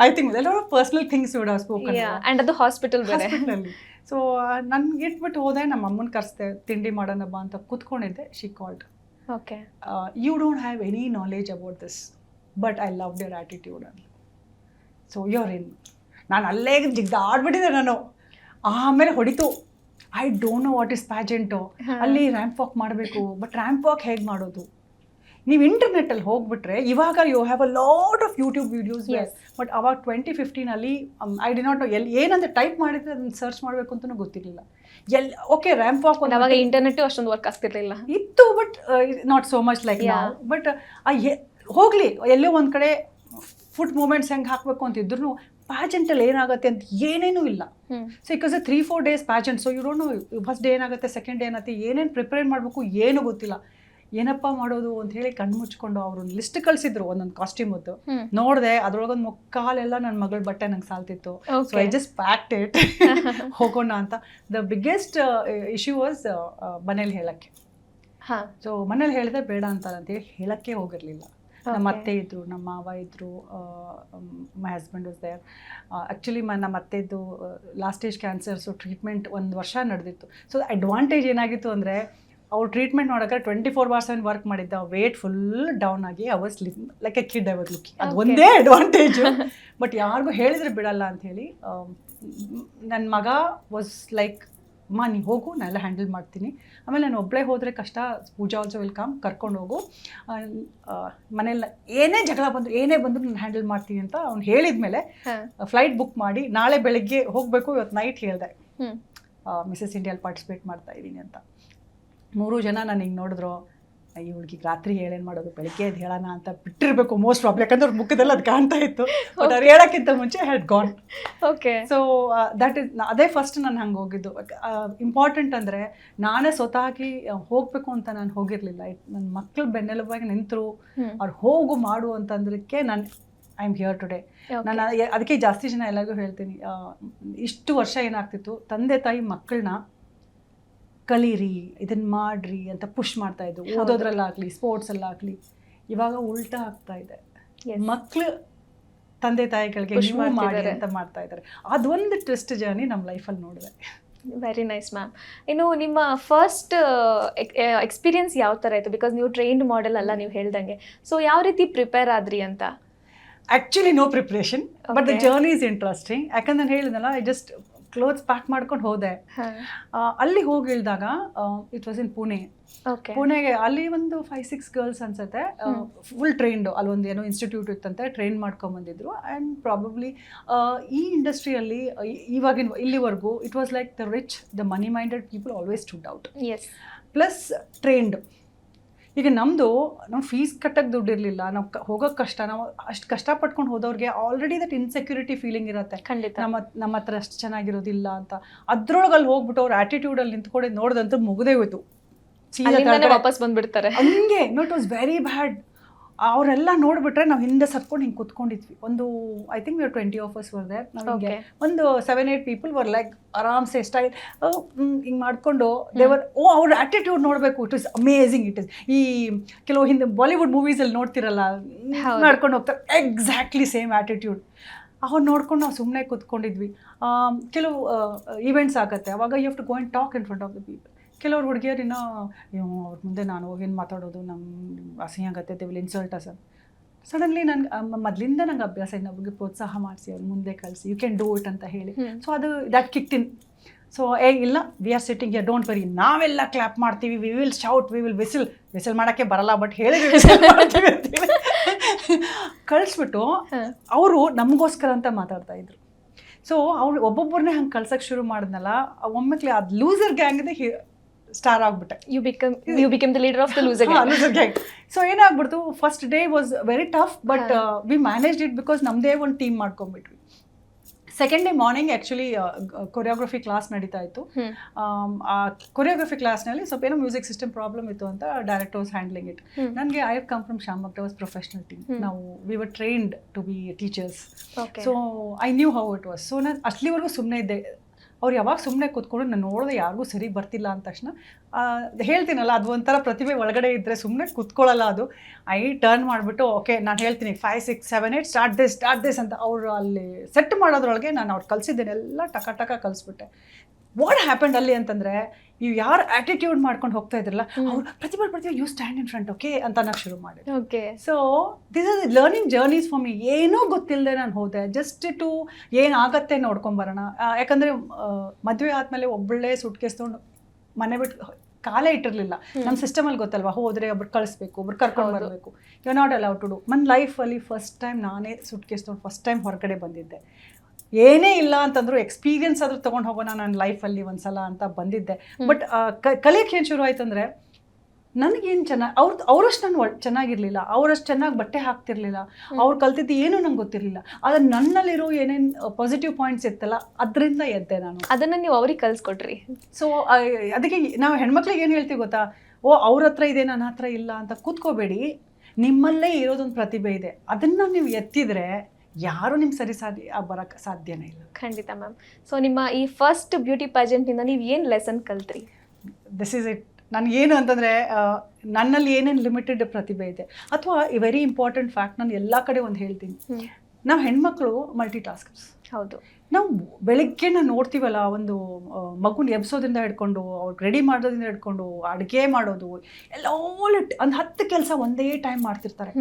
ಐ ಥಿಂಕ್ ಎಲ್ಲರೂ personal things would have spoken, and ಅದು ಹಾಸ್ಪಿಟಲಲ್ಲಿ. ಸೊ ನನ್ಗೆ ಇಟ್ಬಿಟ್ಟು ಹೋದೆ, ನಮ್ಮ ಅಮ್ಮನ ಕರೆಸ್ದೆ, ತಿಂಡಿ ಮಾಡೋಣ ಬಾ ಅಂತ ಕೂತ್ಕೊಂಡಿದ್ದೆ. She called, okay, you don't have any knowledge about this, but I loved your attitude, so you're in. ನಾನು ಅಲ್ಲೇ ಜಿಗ್ದಾಡ್ಬಿಟ್ಟಿದ್ದೆ ನಾನು. ಆಮೇಲೆ ಹೊಡಿತು, I don't know what is pageant, ಅಲ್ಲಿ ರ್ಯಾಂಪ್ ವಾಕ್ ಮಾಡಬೇಕು, ಬಟ್ ರ್ಯಾಂಪ್ ವಾಕ್ ಹೇಗೆ ಮಾಡೋದು? ನೀವು ಇಂಟರ್ನೆಟ್ಟಲ್ಲಿ ಹೋಗ್ಬಿಟ್ರೆ ಇವಾಗ you have a lot of YouTube videos, but ಅವಾಗ 2015 ಐ ಡಿ ನಾಟ್ ನೋ ಏನಂತ ಟೈಪ್ ಮಾಡಿದ್ರೆ ಅದನ್ನು ಸರ್ಚ್ ಮಾಡಬೇಕು ಅಂತಲೂ ಗೊತ್ತಿರಲಿಲ್ಲ. ಓಕೆ ರ್ಯಾಂಪ್ ವಾಕ್ ಅವಾಗ ಇಂಟರ್ನೆಟ್ ಅಷ್ಟೊಂದು ವರ್ಕ್ ಆಗ್ತಿರ್ಲಿಲ್ಲ ಇತ್ತು, but not so much like ನಾವು. ಬಟ್ ಹೋಗಲಿ ಎಲ್ಲೋ ಒಂದು ಕಡೆ ಫುಡ್ ಮೂಮೆಂಟ್ಸ್ ಹೆಂಗೆ ಹಾಕಬೇಕು ಅಂತ ಇದ್ರೂ ಪ್ಯಾಜೆಂಟಲ್ಲಿ ಏನಾಗುತ್ತೆ ಅಂತ ಏನೇನೂ ಇಲ್ಲ. So because 3-4 days pageant, so you don't know first day ಏನಾಗುತ್ತೆ, ಸೆಕೆಂಡ್ ಡೇ ಏನಾಗುತ್ತೆ, ಏನೇನು ಪ್ರಿಪೇರ್ ಮಾಡಬೇಕು ಏನೂ ಗೊತ್ತಿಲ್ಲ. ಏನಪ್ಪ ಮಾಡೋದು ಅಂತ ಹೇಳಿ ಕಣ್ಣು ಮುಚ್ಕೊಂಡು ಅವರು ಲಿಸ್ಟ್ ಕಳಿಸಿದ್ರು ಒಂದೊಂದು ಕಾಸ್ಟ್ಯೂಮದ್ದು. ನೋಡಿದೆ, ಅದ್ರೊಳಗೊಂದು ಮುಕ್ಕಾಲೆಲ್ಲ ನನ್ನ ಮಗಳ ಬಟ್ಟೆ ನಂಗೆ ಸಾಲ್ತಿತ್ತು. So I just packed it ಹೋಗೋಣ ಅಂತ. ದ ಬಿಗ್ಗೆಸ್ಟ್ ಇಶ್ಯೂ ವಾಸ್ ಮನೇಲಿ ಹೇಳಕ್ಕೆ. ಸೊ ಮನೇಲಿ ಹೇಳಿದೆ ಬೇಡ ಅಂತೇಳಿ ಹೇಳಕ್ಕೆ ಹೋಗಿರ್ಲಿಲ್ಲ. ನಮ್ಮ ಅತ್ತೆ ಇದ್ರು, ನಮ್ಮ ಮಾವ ಇದ್ರು, my husband was there. Actually ನಮ್ಮ ಅತ್ತೆದು last stage cancer, so treatment 1 ವರ್ಷ ನಡೆದಿತ್ತು. ಸೊ ಅಡ್ವಾಂಟೇಜ್ ಏನಾಗಿತ್ತು ಅಂದರೆ ಅವ್ರು ಟ್ರೀಟ್ಮೆಂಟ್ ನೋಡೋಕೆ 24/7 ವರ್ಕ್ ಮಾಡಿದ್ದ. ವೇಟ್ ಫುಲ್ ಡೌನ್ ಆಗಿ I was like A kid, I was looking. ಅದು ಒಂದೇ ಅಡ್ವಾಂಟೇಜು. ಬಟ್ ಯಾರಿಗೂ ಹೇಳಿದ್ರೆ ಬಿಡಲ್ಲ ಅಂಥೇಳಿ ನನ್ನ ಮಗ ವಾಸ್ ಲೈಕ್, ಅಮ್ಮ ನೀ ಹೋಗು, ನಾನೆಲ್ಲ ಹ್ಯಾಂಡಲ್ ಮಾಡ್ತೀನಿ. ಆಮೇಲೆ ನಾನು ಒಬ್ಬಳೇ ಹೋದರೆ ಕಷ್ಟ, ಪೂಜಾ ಆಲ್ಸೋ ವಿಲ್ ಕಮ್, ಕರ್ಕೊಂಡು ಹೋಗು, ಮನೇಲಿ ಏನೇ ಜಗಳ ಬಂದರು ಏನೇ ಬಂದರೂ ನಾನು ಹ್ಯಾಂಡಲ್ ಮಾಡ್ತೀನಿ ಅಂತ ಅವ್ನು ಹೇಳಿದ ಮೇಲೆ ಫ್ಲೈಟ್ ಬುಕ್ ಮಾಡಿ ನಾಳೆ ಬೆಳಗ್ಗೆ ಹೋಗಬೇಕು. ಇವತ್ತು ನೈಟ್ ಹೇಳಿದೆ ಮಿಸಸ್ ಇಂಡಿಯಲ್ಲಿ ಪಾರ್ಟಿಸಿಪೇಟ್ ಮಾಡ್ತಾ ಇದ್ದೀನಿ ಅಂತ. 3 ಜನ ನಾನು ಹಿಂಗೆ ನೋಡಿದ್ರು, ಈ ಹುಡುಗಿಗೆ ರಾತ್ರಿ ಹೇಳೇನು ಮಾಡೋದು, ಬೆಳಗ್ಗೆ ಅದು ಹೇಳೋಣ ಅಂತ ಬಿಟ್ಟಿರಬೇಕು ಮೋಸ್ಟ್ ಪ್ರಾಬ್ಲಿ, ಯಾಕಂದ್ರೆ ಅವ್ರ ಮುಖದಲ್ಲಿ ಅದು ಕಾಣ್ತಾ ಇತ್ತು. ಬಟ್ ಅವ್ರು ಹೇಳೋಕ್ಕಿಂತ ಮುಂಚೆ had gone. Okay. So that is ಅದೇ ಫಸ್ಟ್ ನಾನು ಹಂಗೆ ಹೋಗಿದ್ದು. ಇಂಪಾರ್ಟೆಂಟ್ ಅಂದರೆ ನಾನೇ ಸ್ವತಃ ಹೋಗಬೇಕು ಅಂತ ನಾನು ಹೋಗಿರಲಿಲ್ಲ. ನನ್ನ ಮಕ್ಕಳು ಬೆನ್ನೆಲುಬಾಗಿ ನಿಂತರು, ಅವ್ರು ಹೋಗು ಮಾಡು ಅಂತಂದ್ರಕ್ಕೆ ನಾನು ಐ ಆಮ್ ಹಿಯರ್ ಟುಡೇ. ನಾನು ಅದಕ್ಕೆ ಜಾಸ್ತಿ ಜನ ಎಲ್ಲರಿಗೂ ಹೇಳ್ತೀನಿ, ಇಷ್ಟು ವರ್ಷ ಏನಾಗ್ತಿತ್ತು, ತಂದೆ ತಾಯಿ ಮಕ್ಕಳನ್ನ ಕಲೀರಿ, ಇದನ್ನು ಮಾಡ್ರಿ ಅಂತ ಪುಷ್ ಮಾಡ್ತಾ ಇದ್ದು, ಓದೋದ್ರಲ್ಲಾಗಲಿ ಸ್ಪೋರ್ಟ್ಸಲ್ಲಾಗಲಿ. ಇವಾಗ ಉಲ್ಟಾ ಆಗ್ತಾ ಇದೆ, ಮಕ್ಕಳು ತಂದೆ ತಾಯಿಗಳಿಗೆ ನೀವು ಮಾಡಿ ಅಂತ ಮಾಡ್ತಾ ಇದ್ದಾರೆ. ಅದೊಂದು ಟ್ವಿಸ್ಟ್ ಜರ್ನಿ ನಮ್ಮ ಲೈಫಲ್ಲಿ ನೋಡಿದೆ. Very nice ma'am. ಇನ್ನು ನಿಮ್ಮ ಫಸ್ಟ್ ಎಕ್ಸ್ಪೀರಿಯನ್ಸ್ ಯಾವ ಥರ ಇತ್ತು? ಬಿಕಾಸ್ ನೀವು ಟ್ರೈನ್ಡ್ ಮಾಡೆಲ್ ಅಲ್ಲ ನೀವು ಹೇಳ್ದಂಗೆ, ಸೊ ಯಾವ ರೀತಿ ಪ್ರಿಪೇರ್ ಆದ್ರಿ ಅಂತ? Actually no preparation, but the journey is interesting. ಯಾಕಂದ್ರೆ ನಾನು ಹೇಳಿದ್ನಲ್ಲ, ಐ ಜಸ್ಟ್ ಕ್ಲೋತ್ಸ್ ಪ್ಯಾಕ್ ಮಾಡ್ಕೊಂಡು ಹೋದೆ. ಅಲ್ಲಿ ಹೋಗಿ ಇಳಿದಾಗ ಇಟ್ ವಾಸ್ ಇನ್ ಪುಣೆ. ಪುಣೆಗೆ ಅಲ್ಲಿ ಒಂದು 5-6 ಗರ್ಲ್ಸ್ ಅನ್ಸುತ್ತೆ, ಫುಲ್ ಟ್ರೈನ್ಡು. ಅಲ್ಲೊಂದು ಏನೋ ಇನ್ಸ್ಟಿಟ್ಯೂಟ್ ಇತ್ತಂತೆ, ಟ್ರೈನ್ ಮಾಡ್ಕೊಂಬಂದಿದ್ರು. ಆ್ಯಂಡ್ ಪ್ರಾಬಬ್ಲಿ ಈ ಇಂಡಸ್ಟ್ರಿಯಲ್ಲಿ ಇವಾಗಿನ ಇಲ್ಲಿವರೆಗೂ it was like the rich, the money minded people always stood out. Plus trained. ಈಗ ನಮ್ಮದು ನಾವು ಫೀಸ್ ಕಟ್ಟಕ್ಕೆ ದುಡ್ಡು ಇರಲಿಲ್ಲ, ನಾವು ಹೋಗೋಕ್ಕೆ ಕಷ್ಟ. ನಾವು ಅಷ್ಟು ಕಷ್ಟಪಟ್ಕೊಂಡು ಹೋದವ್ರಿಗೆ ಆಲ್ರೆಡಿ ದಟ್ ಇನ್ಸೆಕ್ಯೂರಿಟಿ ಫೀಲಿಂಗ್ ಇರುತ್ತೆ, ನಮ್ಮ ಹತ್ರ ಅಷ್ಟು ಚೆನ್ನಾಗಿರೋದಿಲ್ಲ ಅಂತ. ಅದ್ರೊಳಗೆ ಅಲ್ಲಿ ಹೋಗ್ಬಿಟ್ಟು ಅವ್ರ ಆ್ಯಟಿಟ್ಯೂಡಲ್ಲಿ ನಿಂತ್ಕೊಂಡು ನೋಡಿದಂತೂ ಮುಗದೇ ಹೋಯ್ತು, ವಾಪಸ್ ಬಂದ್ಬಿಡ್ತಾರೆ ಹಂಗೆ. No, it was very bad. ಅವರೆಲ್ಲ ನೋಡಿಬಿಟ್ರೆ ನಾವು ಹಿಂದೆ ಸರ್ಕೊಂಡು ಹಿಂಗೆ ಕುತ್ಕೊಂಡಿದ್ವಿ. ಒಂದು I think 20 of us were there. ನಮಗೆ ಒಂದು 7-8 people were like ಆರಾಮ್ಸೆ ಸ್ಟೈಲ್ ಹಿಂಗೆ ಮಾಡಿಕೊಂಡು ದೇವರ್. ಅವ್ರ ಆ್ಯಟಿಟ್ಯೂಡ್ ನೋಡಬೇಕು, it is amazing. It is ಈ ಕೆಲವು ಹಿಂದೆ ಬಾಲಿವುಡ್ ಮೂವೀಸಲ್ಲಿ ನೋಡ್ತಿರಲ್ಲ, ಮಾಡ್ಕೊಂಡು ಹೋಗ್ತಾರೆ, ಎಕ್ಸಾಕ್ಟ್ಲಿ ಸೇಮ್ ಆ್ಯಟಿಟ್ಯೂಡ್. ಅವ್ರು ನೋಡ್ಕೊಂಡು ನಾವು ಸುಮ್ಮನೆ ಕೂತ್ಕೊಂಡಿದ್ವಿ. ಕೆಲವು ಈವೆಂಟ್ಸ್ ಆಗುತ್ತೆ, ಅವಾಗ you have to go and talk in front of the people. ಕೆಲವ್ರು ಹುಡುಗಿಯರಿನ್ನೋ ಅವ್ರ ಮುಂದೆ ನಾನು ಹೋಗೇನು ಮಾತಾಡೋದು, ನಂಗೆ ಅಸಹ್ಯ ಆಗುತ್ತೆ, they will insult us. Suddenly ನನಗೆ ಮೊದಲಿಂದ ನಂಗೆ ಅಭ್ಯಾಸ, ಇನ್ನೊಬ್ಬರಿಗೆ ಪ್ರೋತ್ಸಾಹ ಮಾಡಿಸಿ ಅವ್ರು ಮುಂದೆ ಕಳಿಸಿ, ಯು ಕ್ಯಾನ್ ಡೂ ಇಟ್ ಅಂತ ಹೇಳಿ. ಸೊ ಅದು ದಟ್ ಕಿಕ್ಡ್ ಇನ್. ಸೊ ಇಲ್ಲ, we are sitting here, don't worry, ನಾವೆಲ್ಲ ಕ್ಲಾಪ್ ಮಾಡ್ತೀವಿ, we will shout, we will whistle ಮಾಡೋಕ್ಕೆ ಬರಲ್ಲ, ಬಟ್ ಹೇಳಿದ್ವಿ ವಿಸಿಲ್ ಮಾಡ್ತೀವಿ ಅಂತೀವಿ. ಕಳಿಸ್ಬಿಟ್ಟು ಅವರು ನಮಗೋಸ್ಕರ ಅಂತ ಮಾತಾಡ್ತಾ ಇದ್ರು. ಸೊ ಅವ್ರು ಒಬ್ಬೊಬ್ಬರನ್ನೇ ಹಂಗೆ ಕಳ್ಸೋಕ್ಕೆ ಶುರು ಮಾಡಿದ್ನಲ್ಲ, ಒಮ್ಮೆಕ್ಲೆ ಅದು ಲೂಸರ್ ಗ್ಯಾಂಗ್ದೇ ಸ್ಟಾರ್ ಆಗ್ಬಿಟ್ಟೆ. You become the leader of the loser gang. So ಏನಾಗ್ಬಿಡ್ತು, first day was very tough, but we managed it because ನಮ್ಮದೇ ಒಂದು ಟೀಮ್ ಮಾಡ್ಕೊಂಡ್ಬಿಟ್ವಿ. Second day morning actually choreography class ನಡೀತಾ ಇತ್ತು. ಆ ಕೊರಿಯೋಗ್ರಫಿ ಕ್ಲಾಸ್ನಲ್ಲಿ ಸ್ವಲ್ಪ ಏನೋ ಮ್ಯೂಸಿಕ್ ಸಿಸ್ಟಮ್ ಪ್ರಾಬ್ಲಮ್ ಇತ್ತು ಅಂತ ಡೈರೆಕ್ಟರ್ ವಾಸ್ ಹ್ಯಾಂಡ್ಲಿಂಗ್ ಇಟ್. ನನಗೆ I have come from Shiamak, was professional team. ನಾವು we were trained to be teachers. So I knew how it was. So ನಾನು ಅಷ್ಟಲಿವರೆಗೂ ಸುಮ್ಮನೆ ಇದ್ದೆ. ಅವ್ರು ಯಾವಾಗ ಸುಮ್ಮನೆ ಕೂತ್ಕೊಂಡು ನಾನು ನೋಡಿದೆ ಯಾರಿಗೂ ಸರಿ ಬರ್ತಿಲ್ಲ ಅಂದ ತಕ್ಷಣ ಹೇಳ್ತೀನಲ್ಲ, ಅದು ಒಂಥರ ಪ್ರತಿಭೆ ಒಳಗಡೆ ಇದ್ದರೆ ಸುಮ್ಮನೆ ಕೂತ್ಕೊಳ್ಳಲ್ಲ. ಅದು ಐ ಟರ್ನ್ ಮಾಡಿಬಿಟ್ಟು ಓಕೆ ನಾನು ಹೇಳ್ತೀನಿ 5, 6, 7, 8 ಸ್ಟಾರ್ಟ್ ದಿಸ್ ಅಂತ. ಅವರು ಅಲ್ಲಿ ಸೆಟ್ ಮಾಡೋದ್ರೊಳಗೆ ನಾನು ಅವ್ರು ಕಲಿಸಿದ್ದೇನೆ, ಎಲ್ಲ ಟಕ ಕಲಿಸ್ಬಿಟ್ಟೆ. ವಾಟ್ ಹ್ಯಾಪನ್ಡ್ ಅಲ್ಲಿ ಅಂತಂದರೆ, ನೀವು ಯಾರು ಆ್ಯಟಿಟ್ಯೂಡ್ ಮಾಡ್ಕೊಂಡು ಹೋಗ್ತಾ ಇದ್ರಲ್ಲ, ಅವ್ರು ಪ್ರತಿಭೆ you stand in front okay ಅಂತ ನಾನು ಶುರು ಮಾಡಿದೆ. Okay. So this is learning journeys for me. ಏನೂ ಗೊತ್ತಿಲ್ಲದೆ ನಾನು ಹೋದೆ, ಜಸ್ಟ್ ಟು ಏನಾಗತ್ತೆ ನೋಡ್ಕೊಂಬರೋಣ. ಯಾಕಂದರೆ ಮದುವೆ ಆದಮೇಲೆ ಒಬ್ಬಳೇ ಸುಟ್ಕೇಸ್ ತೊಗೊಂಡು ಮನೆ ಬಿಟ್ಟು ಕಾಲೇ ಇಟ್ಟಿರಲಿಲ್ಲ. ನಮ್ಮ ಸಿಸ್ಟಮಲ್ಲಿ ಗೊತ್ತಲ್ವಾ, ಹೋದರೆ ಒಬ್ರು ಕಳಿಸ್ಬೇಕು, ಒಬ್ರು ಕರ್ಕೊಂಡು ಬರಬೇಕು, you not allowed to do. ನನ್ನ ಲೈಫಲ್ಲಿ ಫಸ್ಟ್ ಟೈಮ್ ನಾನೇ ಸುಟ್ಕೇಸ್ ತೊಗೊಂಡು ಫಸ್ಟ್ ಟೈಮ್ ಹೊರಗಡೆ ಬಂದಿದ್ದೆ. ಏನೇ ಇಲ್ಲ ಅಂತಂದ್ರು ಎಕ್ಸ್ಪೀರಿಯನ್ಸ್ ಆದರೂ ತೊಗೊಂಡು ಹೋಗೋಣ ನನ್ನ ಲೈಫಲ್ಲಿ ಒಂದ್ಸಲ ಅಂತ ಬಂದಿದ್ದೆ. ಬಟ್ ಕಲಿಯೋಕ್ಕೆ ಏನು ಶುರು ಆಯ್ತು ಅಂದರೆ, ನನಗೇನು ಚೆನ್ನಾಗಿ ಅವರಷ್ಟು ನಾನು ಚೆನ್ನಾಗಿರಲಿಲ್ಲ, ಅವರಷ್ಟು ಚೆನ್ನಾಗಿ ಬಟ್ಟೆ ಹಾಕ್ತಿರ್ಲಿಲ್ಲ, ಅವ್ರು ಕಲ್ತಿದ್ದು ಏನೂ ನಂಗೆ ಗೊತ್ತಿರಲಿಲ್ಲ. ಆದರೆ ನನ್ನಲ್ಲಿರೋ ಏನೇನು ಪಾಸಿಟಿವ್ ಪಾಯಿಂಟ್ಸ್ ಇತ್ತಲ್ಲ ಅದರಿಂದ ಎದ್ದೆ ನಾನು. ಅದನ್ನ ನೀವು ಅವ್ರಿಗೆ ಕಲಿಸ್ಕೊಟ್ರಿ. ಸೊ ಅದಕ್ಕೆ ನಾವು ಹೆಣ್ಮಕ್ಳಿಗೆ ಏನು ಹೇಳ್ತೀವಿ ಗೊತ್ತಾ, ಓ ಅವ್ರ ಹತ್ರ ಇದೆ ನನ್ನ ಹತ್ರ ಇಲ್ಲ ಅಂತ ಕೂತ್ಕೋಬೇಡಿ. ನಿಮ್ಮಲ್ಲೇ ಇರೋದೊಂದು ಪ್ರತಿಭೆ ಇದೆ, ಅದನ್ನು ನೀವು ಎತ್ತಿದ್ರೆ ಯಾರು ನಿಮ್ಮ ಬರೋಕ್ಕೆ ಸಾಧ್ಯನೇ ಇಲ್ಲ. ಖಂಡಿತ ಮ್ಯಾಮ್. ಸೊ ನಿಮ್ಮ ಈ ಫಸ್ಟ್ ಬ್ಯೂಟಿ ಪ್ಯಾಜೆಂಟಿಂದ ನೀವು ಏನು ಲೆಸನ್ ಕಲ್ತ್ರಿ? This is it. ನನಗೇನು ಅಂತಂದರೆ ನನ್ನಲ್ಲಿ ಏನೇನು ಲಿಮಿಟೆಡ್ ಪ್ರತಿಭೆ ಇದೆ, ಅಥವಾ ವೆರಿ ಇಂಪಾರ್ಟೆಂಟ್ ಫ್ಯಾಕ್ಟ್, ನಾನು ಎಲ್ಲ ಕಡೆ ಒಂದು ಹೇಳ್ತೀನಿ, ನಾವು ಹೆಣ್ಮಕ್ಳು ಮಲ್ಟಿ ಟಾಸ್ಕರ್ಸ್. ಹೌದು. ನಾವು ಬೆಳಗ್ಗೆ ನಾವು ನೋಡ್ತೀವಲ್ಲ, ಒಂದು ಮಗುನ ಎಬ್ಸೋದ್ರಿಂದ ಹಿಡ್ಕೊಂಡು ಅವ್ರಿಗೆ ರೆಡಿ ಮಾಡೋದ್ರಿಂದ ಹಿಡ್ಕೊಂಡು ಅಡುಗೆ ಮಾಡೋದು ಎಲ್ಲ ಒಂದು 10 ಕೆಲಸ ಒಂದೇ ಟೈಮ್ ಮಾಡ್ತಿರ್ತಾರೆ.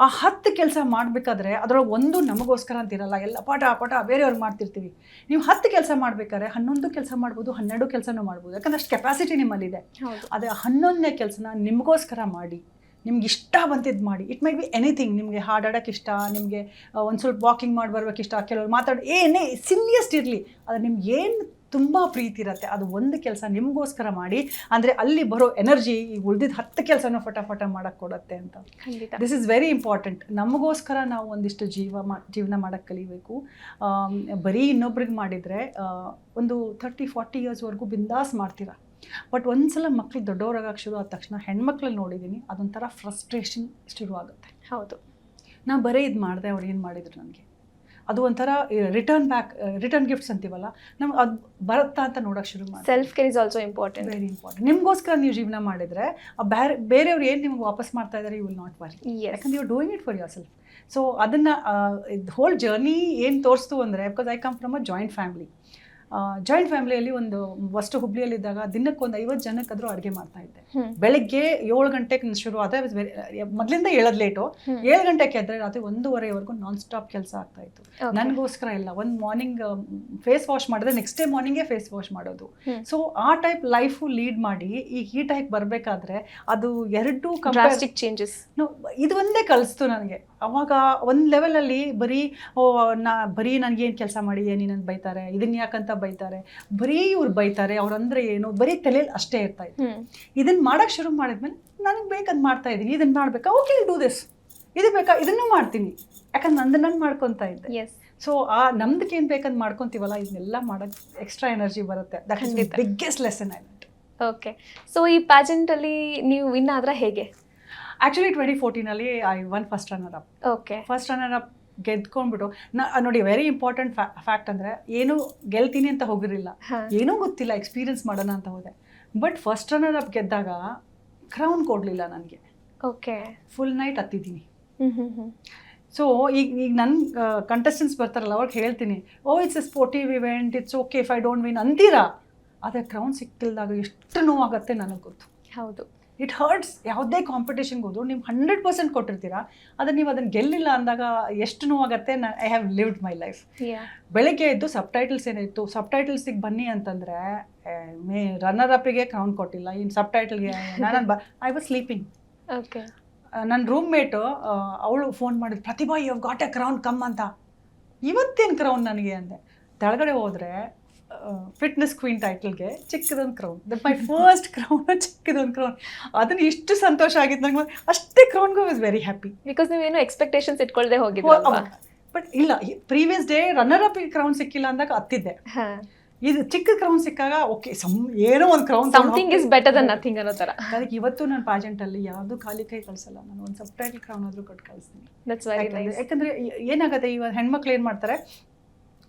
ಆ 10 ಕೆಲಸ ಮಾಡಬೇಕಾದ್ರೆ ಅದರೊಳಗೆ ಒಂದು ನಮಗೋಸ್ಕರ ಅಂತಿರಲ್ಲ, ಎಲ್ಲ ಪಟ ಬೇರೆಯವ್ರಿಗೆ ಮಾಡ್ತಿರ್ತೀವಿ. ನೀವು 10 ಕೆಲಸ ಮಾಡಬೇಕಾದ್ರೆ 11 ಕೆಲಸ ಮಾಡ್ಬೋದು, 12 ಕೆಲಸನೂ ಮಾಡ್ಬೋದು, ಯಾಕಂದ್ರೆ ಅಷ್ಟು ಕೆಪಾಸಿಟಿ ನಿಮ್ಮಲ್ಲಿದೆ. ಅದೇ 11ನೇ ಕೆಲಸನ ನಿಮಗೋಸ್ಕರ ಮಾಡಿ, ನಿಮ್ಗೆ ಇಷ್ಟ ಬಂತಿದ್ದು ಮಾಡಿ. It might be anything. ನಿಮಗೆ ಹಾಡು ಆಡೋಕ್ಕೆ ಇಷ್ಟ, ನಿಮಗೆ ಒಂದು ಸ್ವಲ್ಪ ವಾಕಿಂಗ್ ಮಾಡಿ ಬರ್ಬೇಕು ಇಷ್ಟ, ಕೆಲವರು ಮಾತಾಡಿ ಏನೇ ಸಿಲ್ಲಿಯಸ್ಟ್ ಇರಲಿ, ಅದು ನಿಮ್ಗೆ ಏನು ತುಂಬ ಪ್ರೀತಿ ಇರುತ್ತೆ ಅದು ಒಂದು ಕೆಲಸ ನಿಮಗೋಸ್ಕರ ಮಾಡಿ. ಅಂದರೆ ಅಲ್ಲಿ ಬರೋ ಎನರ್ಜಿ ಈ ಉಳಿದಿದ್ದು 10 ಕೆಲಸನೂ ಫಟಾಫಟ ಮಾಡೋಕ್ಕೆ ಕೊಡುತ್ತೆ ಅಂತ. This is very important. ನಮಗೋಸ್ಕರ ನಾವು ಒಂದಿಷ್ಟು ಜೀವನ ಮಾಡೋಕ್ಕೆ ಕಲಿಬೇಕು. ಬರೀ ಇನ್ನೊಬ್ರಿಗೆ ಮಾಡಿದರೆ ಒಂದು 30-40 ಇಯರ್ಸ್ವರೆಗೂ ಬಿಂದಾಸ್ ಮಾಡ್ತೀರಾ. ಬಟ್ ಒಂದ್ಸಲ ಮಕ್ಳು ದೊಡ್ಡವರಾಗಕ್ಕೆ ಶುರು ಆದ ತಕ್ಷಣ ಹೆಣ್ಮಕ್ಳಲ್ಲಿ ನೋಡಿದ್ದೀನಿ, ಅದೊಂಥರ ಫ್ರಸ್ಟ್ರೇಷನ್ ಶುರು ಆಗುತ್ತೆ. ಹೌದು, ನಾ ಬರೀ ಇದು ಮಾಡಿದೆ, ಅವ್ರು ಏನು ಮಾಡಿದ್ರು ನನಗೆ, ಅದು ಒಂಥರ ರಿಟರ್ನ್ ಗಿಫ್ಟ್ಸ್ ಅಂತೀವಲ್ಲ, ನಮ್ಗೆ ಅದು ಬರುತ್ತಾ ಅಂತ ನೋಡೋಕೆ ಶುರು ಮಾಡಿ. Self care is also important. Very important. ನಿಮಗೋಸ್ಕರ ನೀವು ಜೀವನ ಮಾಡಿದರೆ ಬೇರೆಯವ್ರು ಏನು ನಿಮ್ಗೆ ವಾಪಸ್ ಮಾಡ್ತಾ ಇದ್ದಾರೆ, ಯು ವಿಲ್ ನಾಟ್ ವರಿ, ಯಾಕಂದ್ರೆ you are doing it for yourself. So ಅದನ್ನು ಹೋಲ್ ಜರ್ನಿ ಏನು ತೋರಿಸ್ತು ಅಂದರೆ, because I come from a joint family. Joint ಫ್ಯಾಮಿಲಿಯಲ್ಲಿ ಒಂದು ಫಸ್ಟ್ ಹುಬ್ಳಿಯಲ್ಲಿದ್ದಾಗ ದಿನಕ್ಕೆ ಒಂದು 50 ಜನಕ್ಕಾದರೂ ಅಡುಗೆ ಮಾಡ್ತಾ ಇದ್ದೆ. ಬೆಳಗ್ಗೆ 7 ಗಂಟೆಗೆ ಶುರು ಆದರೆ ಮೊದಲಿಂದ ಹೇಳೋದು ಲೇಟು, 7 ಗಂಟೆಗೆ ಎದ್ದರೆ ರಾತ್ರಿ 1:30ವರೆಗೂ ನಾನ್ ಸ್ಟಾಪ್ ಕೆಲಸ ಆಗ್ತಾ ಇತ್ತು. ನನಗೋಸ್ಕರ ಇಲ್ಲ, ಒಂದು ಮಾರ್ನಿಂಗ್ ಫೇಸ್ ವಾಶ್ ಮಾಡಿದ್ರೆ ನೆಕ್ಸ್ಟ್ ಡೇ ಮಾರ್ನಿಂಗೇ ಫೇಸ್ ವಾಶ್ ಮಾಡೋದು. ಸೊ ಆ ಟೈಪ್ ಲೈಫು ಲೀಡ್ ಮಾಡಿ ಈಗ ಈ ಟೈಪ್ ಬರಬೇಕಾದ್ರೆ ಅದು ಎರಡೂ ಡ್ರಾಸ್ಟಿಕ್ ಚೇಂಜಸ್ ಇದು ಒಂದೇ ಕಲಿಸ್ತು ನನಗೆ. ಅವಾಗ ಒಂದು ಲೆವೆಲಲ್ಲಿ ಬರೀ ನನಗೇನು ಕೆಲಸ ಮಾಡಿದೆ, ನೀನನ್ನು ಬೈತಾರೆ, ಇದನ್ನ ಯಾಕಂತ ಬೈತಾರೆ, ಬರೀ ಇವ್ರು ಬೈತಾರೆ, ಅವ್ರಂದ್ರೆ ಏನು, ಬರೀ ತಲೆಯಲ್ಲಿ ಅಷ್ಟೇ ಇರ್ತಾ ಇತ್ತು. ಇದನ್ನು ಮಾಡೋಕ್ಕೆ ಶುರು ಮಾಡಿದ್ಮೇಲೆ ನನಗೆ ಬೇಕಂತ ಮಾಡ್ತಾ ಇದ್ದೀನಿ, ಇದನ್ನು ಮಾಡಬೇಕಾ, ಓಕೆ ಡೂ ದಿಸ್, ಇದು ಬೇಕಾ, ಇದನ್ನು ಮಾಡ್ತೀನಿ, ಯಾಕಂದ್ರೆ ನಾನು ಮಾಡ್ಕೊತಾ ಇದ್ದೆ. ಸೊ ಆ ನಮ್ದಕ್ಕೆ ಏನು ಬೇಕಂತ ಮಾಡ್ಕೊತೀವಲ್ಲ, ಇದನ್ನೆಲ್ಲ ಮಾಡೋಕ್ಕೆ ಎಕ್ಸ್ಟ್ರಾ ಎನರ್ಜಿ ಬರುತ್ತೆ. That is the biggest lesson I learned. Okay. So ಈ ಪ್ಯಾಜೆಂಟಲ್ಲಿ ನೀವು ವಿನ್ ಆದ್ರೆ ಹೇಗೆ? Actually 2014 I won first runner up. Okay. First runner up ಗೆದ್ಕೊಂಡ್ಬಿಟ್ಟು ನೋಡಿ, ವೆರಿ ಇಂಪಾರ್ಟೆಂಟ್ ಫ್ಯಾಕ್ಟ್ ಅಂದರೆ ಏನು ಗೆಲ್ತೀನಿ ಅಂತ ಹೋಗಿರಲಿಲ್ಲ, ಏನೂ ಗೊತ್ತಿಲ್ಲ, ಎಕ್ಸ್ಪೀರಿಯನ್ಸ್ ಮಾಡೋಣ ಅಂತ ಹೋದೆ. ಬಟ್ ಫಸ್ಟ್ ರನ್ನರ್ ಅಪ್ ಗೆದ್ದಾಗ ಕ್ರೌನ್ ಕೊಡಲಿಲ್ಲ ನನಗೆ. ಓಕೆ. ಫುಲ್ ನೈಟ್ ಹತ್ತಿದ್ದೀನಿ. ಸೊ ಈಗ ನನ್ನ ಕಂಟೆಸ್ಟೆಂಟ್ಸ್ ಬರ್ತಾರಲ್ಲ, ಅವ್ರಿಗೆ ಹೇಳ್ತೀನಿ, oh it's a sportive event, it's okay if I don't win ಅಂತೀರಾ, ಆದರೆ ಕ್ರೌನ್ ಸಿಕ್ಕಿಲ್ದಾಗ ಎಷ್ಟು ನೋವಾಗುತ್ತೆ ನನಗೆ ಗೊತ್ತು. ಹೌದು, ಇಟ್ ಹರ್ಟ್ಸ್. ಯಾವುದೇ ಕಾಂಪಿಟೇಷನ್ಗೆ ಹೋದ್ರು ನೀವು 100% ಕೊಟ್ಟಿರ್ತೀರಾ, ಆದರೆ ನೀವು ಅದನ್ನು ಗೆಲ್ಲಿಲ್ಲ ಅಂದಾಗ ಎಷ್ಟು ನೋವಾಗುತ್ತೆ. I have lived my life. ಬೆಳಗ್ಗೆ ಎದ್ದು ಸಬ್ ಟೈಟಲ್ಸ್ ಏನಿತ್ತು, ಸಬ್ ಟೈಟಲ್ಸಿಗೆ ಬನ್ನಿ ಅಂತಂದರೆ ರನ್ನರ್ ಅಪ್ಪಿಗೆ ಕ್ರೌನ್ ಕೊಟ್ಟಿಲ್ಲ, ಇನ್ನು ಸಬ್ ಟೈಟಲ್ಗೆ ಐ ವಾಸ್ ಸ್ಲೀಪಿಂಗ್. ಓಕೆ. ನನ್ನ ರೂಮ್ಮೇಟು ಅವಳು ಫೋನ್ ಮಾಡಿದ್ರು, Prathibha you have got a crown come ಅಂತ. ಇವತ್ತೇನು ಕ್ರೌನ್ ನನಗೆ ಅಂದೆ. ಕೆಳಗಡೆ ಹೋದರೆ ಫಿಟ್ನೆಸ್ ಕ್ವೀನ್ ಟೈಟಲ್ಗೆ ಚಿಕ್ಕದೊಂದು crown, that my first crown, ಚಿಕ್ಕದೊಂದು ಕ್ರೌನ್. ಅದನ್ನು ಇಷ್ಟು ಸಂತೋಷ ಆಗಿತ್ತು ನನಗೆ. ಅಷ್ಟೇ ಕ್ರೌನ್ಗೂ ವಾಸ್ ವೆರಿ ಹ್ಯಾಪಿ. ಬಿಕಾಸ್ ನೀವೇನು ಎಕ್ಸ್ಪೆಕ್ಟೇಷನ್ಸ್ ಇಟ್ಕೊಳ್ಳದೆ ಹೋಗಿದ್ದೆ. ಬಟ್ ಇಲ್ಲ, previous day runner up crown ಸಿಕ್ಕಿಲ್ಲ ಅಂದಾಗ ಹತ್ತಿದ್ದೆ. ಇದು ಚಿಕ್ಕ ಕ್ರೌನ್ ಸಿಕ್ಕಾಗ ಓಕೆ, ಏನೋ ಒಂದು crown, something is better than nothing ಅನ್ನೋ ಥರ. ಅದಕ್ಕೆ ಇವತ್ತು ನಾನು ಪಾಜೆಂಟಲ್ಲಿ ಯಾವುದು ಖಾಲಿ ಕೈ ಕಳಿಸಲ್ಲ, ನಾನು ಒಂದು ಸಬ್ ಟೈಟಲ್ ಕ್ರೌನ್ ಆದರೂ ಕೊಟ್ಟು ಕಳಿಸ್ತೀನಿ. That's very nice. ಯಾಕಂದರೆ ಏನಾಗುತ್ತೆ, ಇವಾಗ ಹೆಣ್ಮಕ್ಳು ಏನು ಮಾಡ್ತಾರೆ,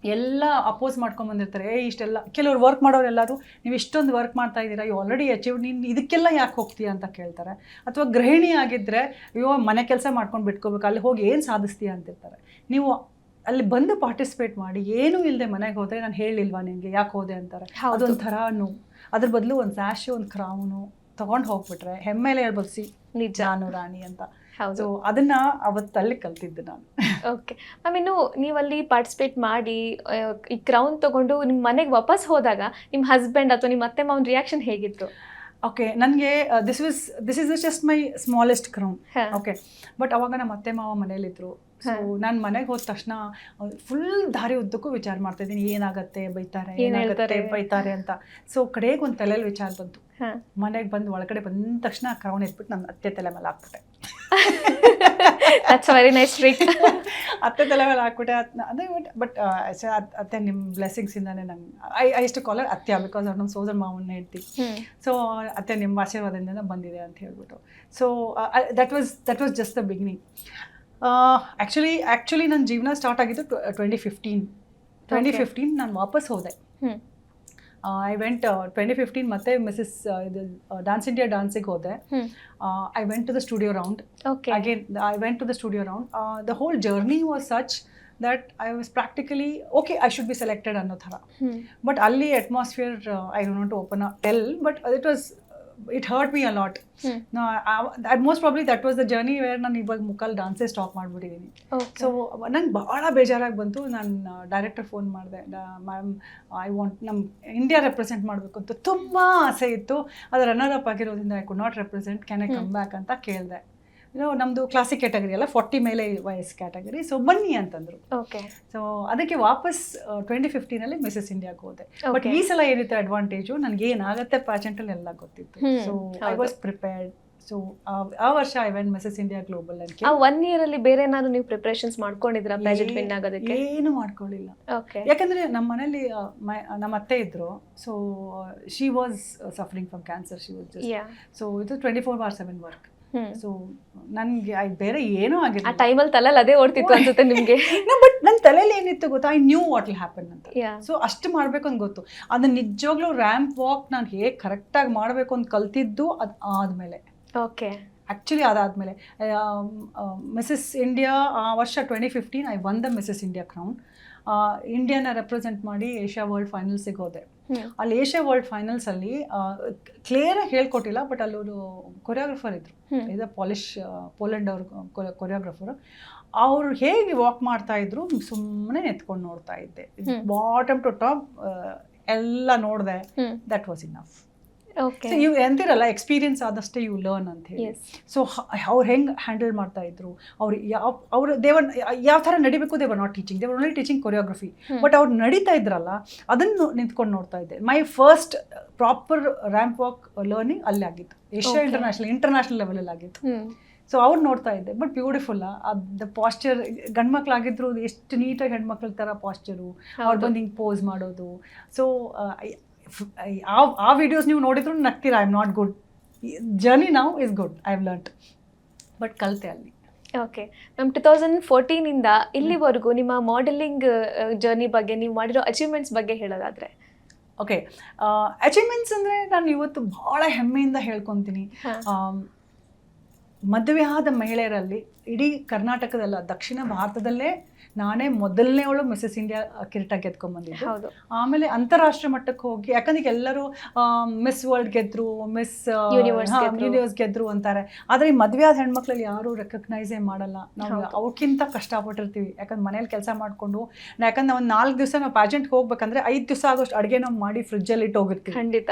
ಎಲ್ಲ ಅಪೋಸ್ ಮಾಡ್ಕೊಂಬಂದಿರ್ತಾರೆ. ಇಷ್ಟೆಲ್ಲ ಕೆಲವ್ರು ವರ್ಕ್ ಮಾಡೋರೆಲ್ಲರೂ, ನೀವು ಇಷ್ಟೊಂದು ವರ್ಕ್ ಮಾಡ್ತಾ ಇದ್ದೀರಾ, ಯು ಆಲ್ರೆಡಿ ಅಚೀವ್, ನೀನು ಇದಕ್ಕೆಲ್ಲ ಯಾಕೆ ಹೋಗ್ತೀಯಾ ಅಂತ ಕೇಳ್ತಾರೆ. ಅಥವಾ ಗೃಹಿಣಿ ಆಗಿದ್ದರೆ, ಅಯ್ಯೋ ಮನೆ ಕೆಲಸ ಮಾಡ್ಕೊಂಡು ಬಿಟ್ಕೋಬೇಕು, ಅಲ್ಲಿ ಹೋಗಿ ಏನು ಸಾಧಿಸ್ತೀಯಾ ಅಂತಿರ್ತಾರೆ. ನೀವು ಅಲ್ಲಿ ಬಂದು ಪಾರ್ಟಿಸಿಪೇಟ್ ಮಾಡಿ, ಏನೂ ಇಲ್ಲದೆ ಮನೆಗೆ ಹೋದರೆ ನಾನು ಹೇಳಿಲ್ವಾ ನಿನಗೆ ಯಾಕೆ ಹೋದೆ ಅಂತಾರೆ. ಅದೊಂಥರ ನೋವು. ಅದ್ರ ಬದಲು ಒಂದು ಸ್ಯಾಶು, ಒಂದು ಕ್ರೌನು ತೊಗೊಂಡು ಹೋಗ್ಬಿಟ್ರೆ ಹೆಮ್ಮೆಲೆ ಹೇಳ್ಬೋದು, ಸಿ ನಾನು ರಾಣಿ ಅಂತ. ಸೊ ಅದನ್ನು ಅವತ್ತಲ್ಲಿ ಕಲ್ತಿದ್ದೆ ನಾನು. ಓಕೆ ಮ್ಯಾಮ್, ಇನ್ನು ನೀವಲ್ಲಿ ಪಾರ್ಟಿಸಿಪೇಟ್ ಮಾಡಿ ಈ ಕ್ರೌನ್ ತೊಗೊಂಡು ನಿಮ್ಮ ಮನೆಗೆ ವಾಪಸ್ ಹೋದಾಗ ನಿಮ್ಮ ಹಸ್ಬೆಂಡ್ ಅಥವಾ ನಿಮ್ಮ ಅತ್ತೆ ಮಾವನ ರಿಯಾಕ್ಷನ್ ಹೇಗಿತ್ತು? ಓಕೆ ನನಗೆ this is just my smallest crown. ಹಾ. ಓಕೆ, ಬಟ್ ಅವಾಗ ನಮ್ಮ ಅತ್ತೆ ಮಾವ ಮನೇಲಿದ್ರು. ಸೊ ನಾನು ಮನೆಗೆ ಹೋದ ತಕ್ಷಣ ಫುಲ್ ದಾರಿ ಉದ್ದಕ್ಕೂ ವಿಚಾರ ಮಾಡ್ತಾ ಇದ್ದೀನಿ, ಏನಾಗತ್ತೆ, ಬೈತಾರೆ, ಏನಾಗತ್ತೆ, ಬೈತಾರೆ ಅಂತ. ಸೊ ಕಡೆಗೆ ಒಂದು ತಲೆಯಲ್ಲಿ ವಿಚಾರ ಬಂತು. ಮನೆಗೆ ಬಂದು ಒಳಗಡೆ ಬಂದ ತಕ್ಷಣ ಕ್ರೌನ್ ಎತ್ಬಿಟ್ಟು ನನ್ನ ಅತ್ತೆ ತಲೆ ಮೇಲೆ ಹಾಕ್ಬಿಟ್ಟೆ. Very nice trick. ಅತ್ತೆ ತಲೆ ಮೇಲೆ ಹಾಕ್ಬಿಟ್ಟೆ. ಅದೇ ಬಟ್ ಅತ್ತೆ ನಿಮ್ಮ ಬ್ಲೆಸ್ಸಿಂಗ್ಸಿಂದಾನೆ ನಂಗೆ ಐ ಟು ಕಾಲರ್ ಅತ್ತೆ, ಬಿಕಾಸ್ ಅವ್ರು ನಮ್ಮ ಸೋದರ ಮಾವನ್ನ ಹೇಳ್ತೀವಿ. ಸೊ ಅತ್ತೆ ನಿಮ್ಮ ಆಶೀರ್ವಾದದಿಂದ ಬಂದಿದೆ ಅಂತ ಹೇಳ್ಬಿಟ್ಟು. So that was just the beginning. Actually ನನ್ನ ಜೀವನ ಸ್ಟಾರ್ಟ್ ಆಗಿದ್ದು 2015 ನಾನು ವಾಪಸ್ ಹೋದೆ. ಐ ವೆಂಟ್ 2015 ಮತ್ತೆ ಮಿಸಸ್ ಇದು ಡಾನ್ಸ್ ಇಂಡಿಯಾ ಡಾನ್ಸಿಗೆ ಹೋದೆ. I went to the studio round. Again I went to the studio round. The whole journey was such that I was practically okay, I should be selected ಅನ್ನೋ ಥರ. But ಅಲ್ಲಿ atmosphere I don't want to open up tell, but it hurt me a lot. No, most probably that was the journey where ನಾನು ಇವಾಗ ಮುಕ್ಕಲ್ಲಿ ಡಾನ್ಸೇ stop ಮಾಡಿಬಿಟ್ಟಿದ್ದೀನಿ. So ನಂಗೆ ಭಾಳ ಬೇಜಾರಾಗಿ ಬಂತು. ನಾನು ಡೈರೆಕ್ಟರ್ ಫೋನ್ ಮಾಡಿದೆ, ಮ್ಯಾಮ್ ಐ ವಾಂಟ್ ನಮ್ಮ ಇಂಡಿಯಾ ರೆಪ್ರೆಸೆಂಟ್ ಮಾಡಬೇಕು ಅಂತ ತುಂಬ ಆಸೆ ಇತ್ತು. ಅದು ರನ್ನರ್ ಅಪ್ ಆಗಿರೋದ್ರಿಂದ I could not represent, can I come back ಅಂತ ಕೇಳಿದೆ. ನಮ್ಮದು ಕ್ಲಾಸಿಕ್ ಕ್ಯಾಟಗರಿ ಅಲ್ಲ, 40 ಮೇಲೆ ವಯಸ್ಸು ಕ್ಯಾಟಗರಿ. ಸೊ ಬನ್ನಿ ಅಂತಂದರು. ಸೊ ಅದಕ್ಕೆ ವಾಪಸ್ 2015 ಮಿಸಸ್ ಇಂಡಿಯಾಗೆ ಹೋದೆ. ಬಟ್ ಈ ಸಲ ಏನಿತ್ತು ಅಡ್ವಾಂಟೇಜು, ನನಗೆ ಏನಾಗುತ್ತೆ ಪ್ಯಾಜೆಂಟಲ್ಲಿ ಎಲ್ಲ ಗೊತ್ತಿತ್ತು. So I was prepared. So ಆ ವರ್ಷ I went Mrs India global ಅಂತ. 1 year ಅಲ್ಲಿ ಬೇರೆ ಏನಾದ್ರು ನೀವು ಪ್ರಿಪರೇಷನ್ಸ್ ಮಾಡ್ಕೊಂಡಿದ್ರಾ ಪ್ಯಾಜೆಂಟ್ ವಿನ್ ಆಗೋದಕ್ಕೆ? ಏನು ಮಾಡ್ಕೊಳ್ಳಿಲ್ಲ. ಯಾಕಂದ್ರೆ ನಮ್ಮ ಮನೇಲಿ ನಮ್ಮ ಅತ್ತೆ ಇದ್ರು. So she was suffering from cancer. She was just, so ಇದು 24/7 ವರ್ಕ್. ಸೊ ನನಗೆ ಬೇರೆ ಏನೂ ಆಗಿಲ್ಲ. ಆ ಟೈಮಲ್ಲಿ ತಲೆಯಲ್ಲಿ ಅದೇ ಓಡ್ತಿತ್ತು ಅನ್ಸುತ್ತೆ ನಿಮಗೆ. ಬಟ್ ನನ್ನ ತಲೆಯಲ್ಲಿ ಏನಿತ್ತು ಗೊತ್ತಾ, I knew what will happen ಅಂತ. ಸೊ ಅಷ್ಟು ಮಾಡಬೇಕು ಅಂತ ಗೊತ್ತು. ಅದನ್ನ ನಿಜವಾಗ್ಲೂ ರ್ಯಾಂಪ್ ವಾಕ್ ನಾನು ಹೇಗೆ ಕರೆಕ್ಟಾಗಿ ಮಾಡಬೇಕು ಅಂತ ಕಲ್ತಿದ್ದು ಅದು ಆದಮೇಲೆ. ಓಕೆ, ಆ್ಯಕ್ಚುಲಿ ಅದಾದಮೇಲೆ ಮಿಸಸ್ ಇಂಡಿಯಾ ಆ ವರ್ಷ 2015 I won the Mrs India crown. ಇಂಡಿಯಾನ ರೆಪ್ರೆಸೆಂಟ್ ಮಾಡಿ ಏಷ್ಯಾ ವರ್ಲ್ಡ್ ಫೈನಲ್ಸಿಗೆ ಹೋದೆ. ಅಲ್ಲಿ ಏಷ್ಯಾ ವರ್ಲ್ಡ್ ಫೈನಲ್ಸಲ್ಲಿ ಕ್ಲಿಯರಾಗಿ ಹೇಳ್ಕೊಟ್ಟಿಲ್ಲ, ಬಟ್ ಅಲ್ಲೊಂದು ಕೊರಿಯೋಗ್ರಫರ್ ಇದ್ರು, ಇದು ಪೋಲೆಂಡ್ ಅವ್ರ ಕೊರಿಯೋಗ್ರಫರು. ಅವ್ರು ಹೇಗೆ ವಾಕ್ ಮಾಡ್ತಾ ಇದ್ರು ಸುಮ್ಮನೆ ಎತ್ಕೊಂಡು ನೋಡ್ತಾ ಇದ್ದೆ. ಬಾಟಮ್ ಟು ಟಾಪ್ ಎಲ್ಲ ನೋಡಿದೆ. That was enough. ಸೊ ಇವು ಎಂತಿರಲ್ಲ, ಎಕ್ಸ್ಪೀರಿಯನ್ಸ್ ಆದಷ್ಟೇ ಯು ಲರ್ನ್ ಅಂತ ಹೇಳಿ. ಸೊ ಅವ್ರು ಹೆಂಗೆ ಹ್ಯಾಂಡಲ್ ಮಾಡ್ತಾ ಇದ್ರು, ಅವ್ರು ಯಾವ ಥರ ನಡಿಬೇಕು, ದೇವರ್ ನಾಟ್ ಟೀಚಿಂಗ್, ದೇವರ್ ಓನ್ಲಿ ಟೀಚಿಂಗ್ ಕೊರಿಯೋಗ್ರಫಿ. ಬಟ್ ಅವ್ರು ನಡೀತಾ ಇದ್ರಲ್ಲ, ಅದನ್ನು ನಿಂತ್ಕೊಂಡು ನೋಡ್ತಾ ಇದ್ದೆ. My first proper ramp walk learning ಅಲ್ಲೇ ಆಗಿತ್ತು. ಏಷ್ಯಾ ಇಂಟರ್ನ್ಯಾಷನಲ್ ಲೆವೆಲಲ್ಲಿ ಆಗಿತ್ತು. ಸೊ ಅವ್ರು ನೋಡ್ತಾ ಇದ್ದೆ. But beautiful. ದ ಪಾಸ್ಚರ್, ಗಂಡ್ಮಕ್ಳಾಗಿದ್ರು ಎಷ್ಟು ನೀಟಾಗಿ ಹೆಣ್ಮಕ್ಳ ಥರ ಪಾಸ್ಚರು, ಅವ್ರು ಬಂದು ಹಿಂಗೆ ಪೋಸ್ ಮಾಡೋದು. ಸೊ ಆ ವಿಡಿಯೋಸ್ ನೀವು ನೋಡಿದ್ರು ನಗ್ತೀರಾ. I am not good. Journey ನಾವು is good, I have learned. But ಕಲಿತೆ ಅಲ್ಲಿ. ಓಕೆ ಮ್ಯಾಮ್, 2014 ಇಲ್ಲಿವರೆಗೂ ನಿಮ್ಮ ಮಾಡೆಲಿಂಗ್ ಜರ್ನಿ ಬಗ್ಗೆ, ನೀವು ಮಾಡಿರೋ ಅಚೀವ್ಮೆಂಟ್ಸ್ ಬಗ್ಗೆ ಹೇಳೋದಾದ್ರೆ? ಓಕೆ, ಅಚೀವ್ಮೆಂಟ್ಸ್ ಅಂದರೆ ನಾನು ಇವತ್ತು ಭಾಳ ಹೆಮ್ಮೆಯಿಂದ ಹೇಳ್ಕೊತೀನಿ. ಮದುವೆ ಆದ ಮಹಿಳೆಯರಲ್ಲಿ ಇಡೀ ಕರ್ನಾಟಕದಲ್ಲ, ದಕ್ಷಿಣ ಭಾರತದಲ್ಲೇ ನಾನೇ ಮೊದಲನೇವಳು ಮಿಸಸ್ ಇಂಡಿಯಾ ಕಿರೀಟ ಗೆದ್ಕೊಂಡ್ಬಂದಿದ್ದು. ಆಮೇಲೆ ಅಂತಾರಾಷ್ಟ್ರೀಯ ಮಟ್ಟಕ್ಕೆ ಹೋಗಿ, ಯಾಕಂದ್ರೆ ಎಲ್ಲರೂ ಮಿಸ್ ವರ್ಲ್ಡ್ ಗೆದ್ರು, ಮಿಸ್ ಯೂನಿವರ್ಸ್ ಗೆದ್ರು ಅಂತಾರೆ. ಆದರೆ ಈ ಮದುವೆ ಆದ ಹೆಣ್ಮಕ್ಳಲ್ಲಿ ಯಾರೂ ರೆಕಗ್ನೈಸೇ ಮಾಡಲ್ಲ. ನಾವು ಅವ್ಕಿಂತ ಕಷ್ಟಪಟ್ಟಿರ್ತೀವಿ. ಯಾಕಂದ್ರೆ ಮನೇಲಿ ಕೆಲಸ ಮಾಡಿಕೊಂಡು, ಯಾಕಂದ್ರೆ ಒಂದು 4 ದಿವಸ ನಾವು ಪ್ಯಾಜೆಂಟ್ಗೆ ಹೋಗ್ಬೇಕಂದ್ರೆ 5 ದಿವಸ ಆಗೋಷ್ಟು ಅಡುಗೆ ನಾವು ಮಾಡಿ ಫ್ರಿಜ್ಜಲ್ಲಿ ಇಟ್ಟು ಹೋಗಿರ್ತೀವಿ. ಖಂಡಿತ.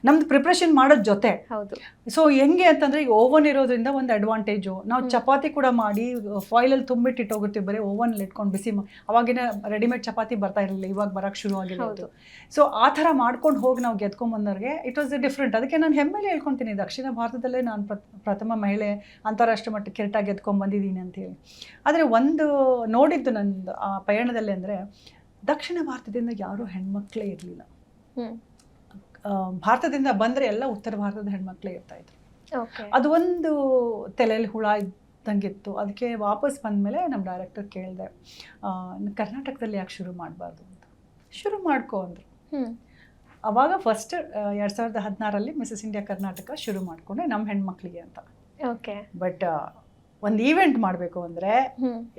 ನಮ್ದು ಪ್ರಿಪ್ರೇಷನ್ ಮಾಡೋದ್ ಜೊತೆ. ಹೌದು. ಸೊ ಹೆಂಗೆ ಅಂತಂದ್ರೆ, ಈಗ ಓವನ್ ಇರೋದ್ರಿಂದ ಒಂದು ಅಡ್ವಾಂಟೇಜು. ನಾವು ಚಪಾತಿ ಕೂಡ ಮಾಡಿ ಫಾಯಿಲಲ್ಲಿ ತುಂಬಿಟ್ಟು ಇಟ್ಟೋಗಿರ್ತೀವಿ, ಬರೀ ಓವನಲ್ಲಿ ಇಟ್ಕೊಂಡು ಬಿಸಿ. ಅವಾಗಿನ ರೆಡಿಮೇಡ್ ಚಪಾತಿ ಬರ್ತಾ ಇರಲಿಲ್ಲ, ಇವಾಗ ಬರೋಕ್ಕೆ ಶುರು ಆಗಿರೋದು. ಸೊ ಆ ಥರ ಮಾಡ್ಕೊಂಡು ಹೋಗಿ ನಾವು ಗೆದ್ಕೊಂಡ್ಬಂದವ್ರಿಗೆ ಇಟ್ ವಾಸ್ ಡಿಫ್ರೆಂಟ್. ಅದಕ್ಕೆ ನಾನು ಹೆಮ್ಮೆಲೆ ಹೇಳ್ಕೊತೀನಿ, ದಕ್ಷಿಣ ಭಾರತದಲ್ಲೇ ನಾನು ಪ್ರಥಮ ಮಹಿಳೆ ಅಂತಾರಾಷ್ಟ್ರೀಯ ಮಟ್ಟಕ್ಕೆ ಕಿರೀಟ ಗೆದ್ಕೊಂಡ್ಬಂದಿದ್ದೀನಿ ಅಂತೇಳಿ. ಆದರೆ ಒಂದು ನೋಡಿದ್ದು ನಂದು ಆ ಪಯಣದಲ್ಲಿ ಅಂದರೆ, ದಕ್ಷಿಣ ಭಾರತದಿಂದ ಯಾರೂ ಹೆಣ್ಮಕ್ಳೇ ಇರಲಿಲ್ಲ. ಭಾರತದಿಂದ ಬಂದರೆ ಎಲ್ಲ ಉತ್ತರ ಭಾರತದ ಹೆಣ್ಮಕ್ಳೇ ಇರ್ತಾಯಿದ್ರು. ಅದು ಒಂದು ತಲೆಯಲ್ಲಿ ಹುಳ ಇದ್ದಂಗಿತ್ತು. ಅದಕ್ಕೆ ವಾಪಸ್ ಬಂದಮೇಲೆ ನಮ್ಮ ಡೈರೆಕ್ಟರ್ ಕೇಳಿದೆ, ಕರ್ನಾಟಕದಲ್ಲಿ ಯಾಕೆ ಶುರು ಮಾಡಬಾರ್ದು ಅಂತ. ಶುರು ಮಾಡ್ಕೊ ಅಂದರು. ಅವಾಗ ಫಸ್ಟ್ 2016 ಮಿಸಸ್ ಇಂಡಿಯಾ ಕರ್ನಾಟಕ ಶುರು ಮಾಡಿಕೊಂಡೆ ನಮ್ಮ ಹೆಣ್ಮಕ್ಳಿಗೆ ಅಂತ. ಓಕೆ. ಬಟ್ ಒಂದು ಈವೆಂಟ್ ಮಾಡಬೇಕು ಅಂದರೆ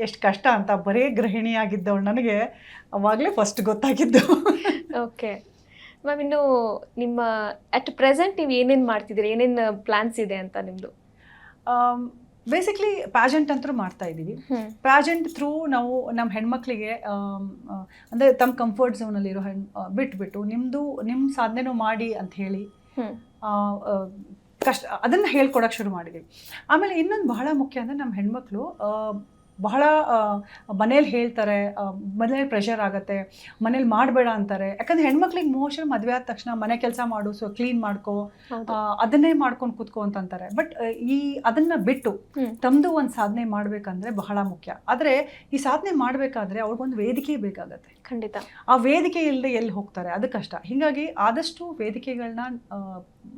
ಎಷ್ಟು ಕಷ್ಟ ಅಂತ ಬರೀ ಗೃಹಿಣಿಯಾಗಿದ್ದವಳು ನನಗೆ ಅವಾಗಲೇ ಫಸ್ಟ್ ಗೊತ್ತಾಗಿದ್ದು. ಓಕೆ ಮ್ಯಾಮ್, ಇನ್ನು ನಿಮ್ಮ ಅಟ್ ಪ್ರೆಸೆಂಟ್ ನೀವು ಏನೇನು ಮಾಡ್ತಿದ್ದೀರಿ, ಏನೇನು ಪ್ಲಾನ್ಸ್ ಇದೆ ಅಂತ ನಿಮ್ಮದು? ಬೇಸಿಕ್ಲಿ ಪ್ಯಾಜೆಂಟ್ ಅಂತೂ ಮಾಡ್ತಾ ಇದ್ದೀವಿ. ಪ್ಯಾಜೆಂಟ್ ಥ್ರೂ ನಾವು ನಮ್ಮ ಹೆಣ್ಮಕ್ಳಿಗೆ ಅಂದರೆ ತಮ್ಮ ಕಂಫರ್ಟ್ ಝೋನಲ್ಲಿರೋ ಬಿಟ್ಬಿಟ್ಟು ನಿಮ್ಮ ಸಾಧನೆನೂ ಮಾಡಿ ಅಂತ ಹೇಳಿ ಕಷ್ಟ ಅದನ್ನು ಹೇಳ್ಕೊಡಕ್ಕೆ ಶುರು ಮಾಡಿದ್ದೀವಿ. ಆಮೇಲೆ ಇನ್ನೊಂದು ಬಹಳ ಮುಖ್ಯ ಅಂದರೆ ನಮ್ಮ ಹೆಣ್ಮಕ್ಳು ಬಹಳ ಮನೇಲಿ ಹೇಳ್ತಾರೆ, ಮನೇಲಿ ಪ್ರೆಷರ್ ಆಗುತ್ತೆ, ಮನೇಲಿ ಮಾಡಬೇಡ ಅಂತಾರೆ. ಯಾಕಂದರೆ ಹೆಣ್ಮಕ್ಳಿಗೆ ಮೋಸ್ಟ್ಲಿ ಮದುವೆ ಆದ ತಕ್ಷಣ ಮನೆ ಕೆಲಸ ಮಾಡು, ಸೊ ಕ್ಲೀನ್ ಮಾಡ್ಕೋ, ಅದನ್ನೇ ಮಾಡ್ಕೊಂಡು ಕೂತ್ಕೋ ಅಂತಾರೆ. ಬಟ್ ಅದನ್ನು ಬಿಟ್ಟು ತಮ್ಮದು ಒಂದು ಸಾಧನೆ ಮಾಡಬೇಕಂದ್ರೆ ಬಹಳ ಮುಖ್ಯ. ಆದರೆ ಈ ಸಾಧನೆ ಮಾಡಬೇಕಾದ್ರೆ ಅವ್ರಿಗೊಂದು ವೇದಿಕೆ ಬೇಕಾಗತ್ತೆ. ಖಂಡಿತ. ಆ ವೇದಿಕೆ ಇಲ್ಲದೆ ಎಲ್ಲಿ ಹೋಗ್ತಾರೆ, ಅದು ಕಷ್ಟ. ಹೀಗಾಗಿ ಆದಷ್ಟು ವೇದಿಕೆಗಳನ್ನ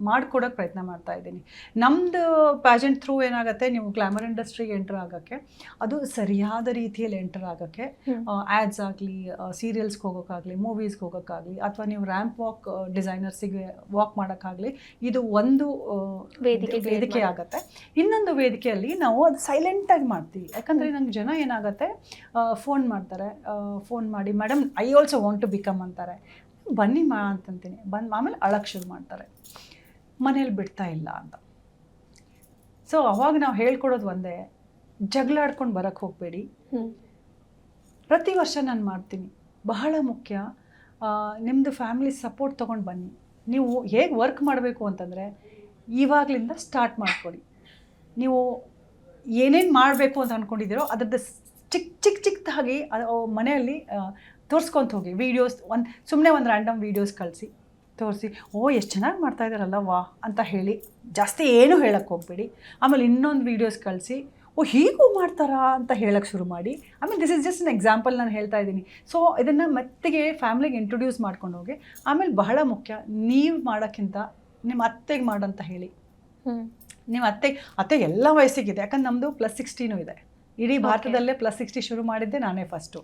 ಮಾಡ್ಕೊಡೋಕೆ ಪ್ರಯತ್ನ ಮಾಡ್ತಾ ಇದ್ದೀನಿ. ನಮ್ಮದು ಪ್ಯಾಜೆಂಟ್ ಥ್ರೂ ಏನಾಗುತ್ತೆ, ನೀವು ಗ್ಲಾಮರ್ ಇಂಡಸ್ಟ್ರಿಗೆ ಎಂಟರ್ ಆಗೋಕ್ಕೆ, ಅದು ಸರಿಯಾದ ರೀತಿಯಲ್ಲಿ ಎಂಟರ್ ಆಗೋಕ್ಕೆ, ಆ್ಯಡ್ಸ್ ಆಗಲಿ, ಸೀರಿಯಲ್ಸ್ಗೆ ಹೋಗೋಕ್ಕಾಗಲಿ, ಮೂವೀಸ್ಗೆ ಹೋಗೋಕ್ಕಾಗಲಿ, ಅಥವಾ ನೀವು ರ್ಯಾಂಪ್ ವಾಕ್ ಡಿಸೈನರ್ಸಿಗೆ ವಾಕ್ ಮಾಡೋಕ್ಕಾಗಲಿ, ಇದು ಒಂದು ವೇದಿಕೆ ಆಗುತ್ತೆ. ಇನ್ನೊಂದು ವೇದಿಕೆಯಲ್ಲಿ ನಾವು ಅದು ಸೈಲೆಂಟಾಗಿ ಮಾಡ್ತೀವಿ. ಯಾಕಂದರೆ ನಂಗೆ ಜನ ಏನಾಗುತ್ತೆ, ಫೋನ್ ಮಾಡ್ತಾರೆ, ಫೋನ್ ಮಾಡಿ madam I also want to become ಅಂತಾರೆ. ಬನ್ನಿ ಅಂತಂತೀನಿ, ಬಂದು ಆಮೇಲೆ ಅಳಕ್ಕೆ ಶುರು ಮಾಡ್ತಾರೆ, ಮನೇಲಿ ಬಿಡ್ತಾ ಇಲ್ಲ ಅಂತ. ಸೊ ಅವಾಗ ನಾವು ಹೇಳ್ಕೊಡೋದು ಒಂದೇ, ಜಗಳ ಆಡ್ಕೊಂಡು ಬರೋಕ್ಕೆ ಹೋಗಬೇಡಿ. ಪ್ರತಿ ವರ್ಷ ನಾನು ಮಾಡ್ತೀನಿ, ಬಹಳ ಮುಖ್ಯ. ನಿಮ್ಮದು ಫ್ಯಾಮಿಲಿ ಸಪೋರ್ಟ್ ತೊಗೊಂಡು ಬನ್ನಿ. ನೀವು ಹೇಗೆ ವರ್ಕ್ ಮಾಡಬೇಕು ಅಂತಂದರೆ ಇವಾಗಲಿಂದ ಸ್ಟಾರ್ಟ್ ಮಾಡ್ಕೊಡಿ. ನೀವು ಏನೇನು ಮಾಡಬೇಕು ಅಂತ ಅಂದ್ಕೊಂಡಿದ್ದೀರೋ ಅದರದ್ದು ಚಿಕ್ಕದಾಗಿ ಮನೆಯಲ್ಲಿ ತೋರಿಸ್ಕೊಂತ ಹೋಗಿ. ವೀಡಿಯೋಸ್ ಸುಮ್ಮನೆ ಒಂದು ರ್ಯಾಂಡಮ್ ವೀಡಿಯೋಸ್ ಕಳಿಸಿ ತೋರಿಸಿ, ಎಷ್ಟು ಚೆನ್ನಾಗಿ ಮಾಡ್ತಾಯಿದ್ದಾರಲ್ಲ ವಾ ಅಂತ ಹೇಳಿ, ಜಾಸ್ತಿ ಏನೂ ಹೇಳಕ್ಕೆ ಹೋಗಬೇಡಿ. ಆಮೇಲೆ ಇನ್ನೊಂದು ವೀಡಿಯೋಸ್ ಕಳಿಸಿ, ಹೀಗೂ ಮಾಡ್ತಾರಾ ಅಂತ ಹೇಳಕ್ಕೆ ಶುರು ಮಾಡಿ. ಆಮೇಲೆ this is just an example ನಾನು ಹೇಳ್ತಾ ಇದ್ದೀನಿ. ಸೊ ಇದನ್ನು ಮತ್ತೆಗೆ ಫ್ಯಾಮ್ಲಿಗೆ ಇಂಟ್ರೊಡ್ಯೂಸ್ ಮಾಡ್ಕೊಂಡು ಹೋಗಿ. ಆಮೇಲೆ ಬಹಳ ಮುಖ್ಯ, ನೀವು ಮಾಡೋಕ್ಕಿಂತ ನಿಮ್ಮ ಅತ್ತೆಗೆ ಮಾಡಂತ ಹೇಳಿ. ನಿಮ್ಮ ಅತ್ತೆ ಎಲ್ಲ ವಯಸ್ಸಿಗಿದೆ. ಯಾಕಂದ್ರೆ ನಮ್ಮದು +60 ಇದೆ. ಇಡೀ ಭಾರತದಲ್ಲೇ +60 ಶುರು ಮಾಡಿದ್ದೆ ನಾನೇ ಫಸ್ಟು.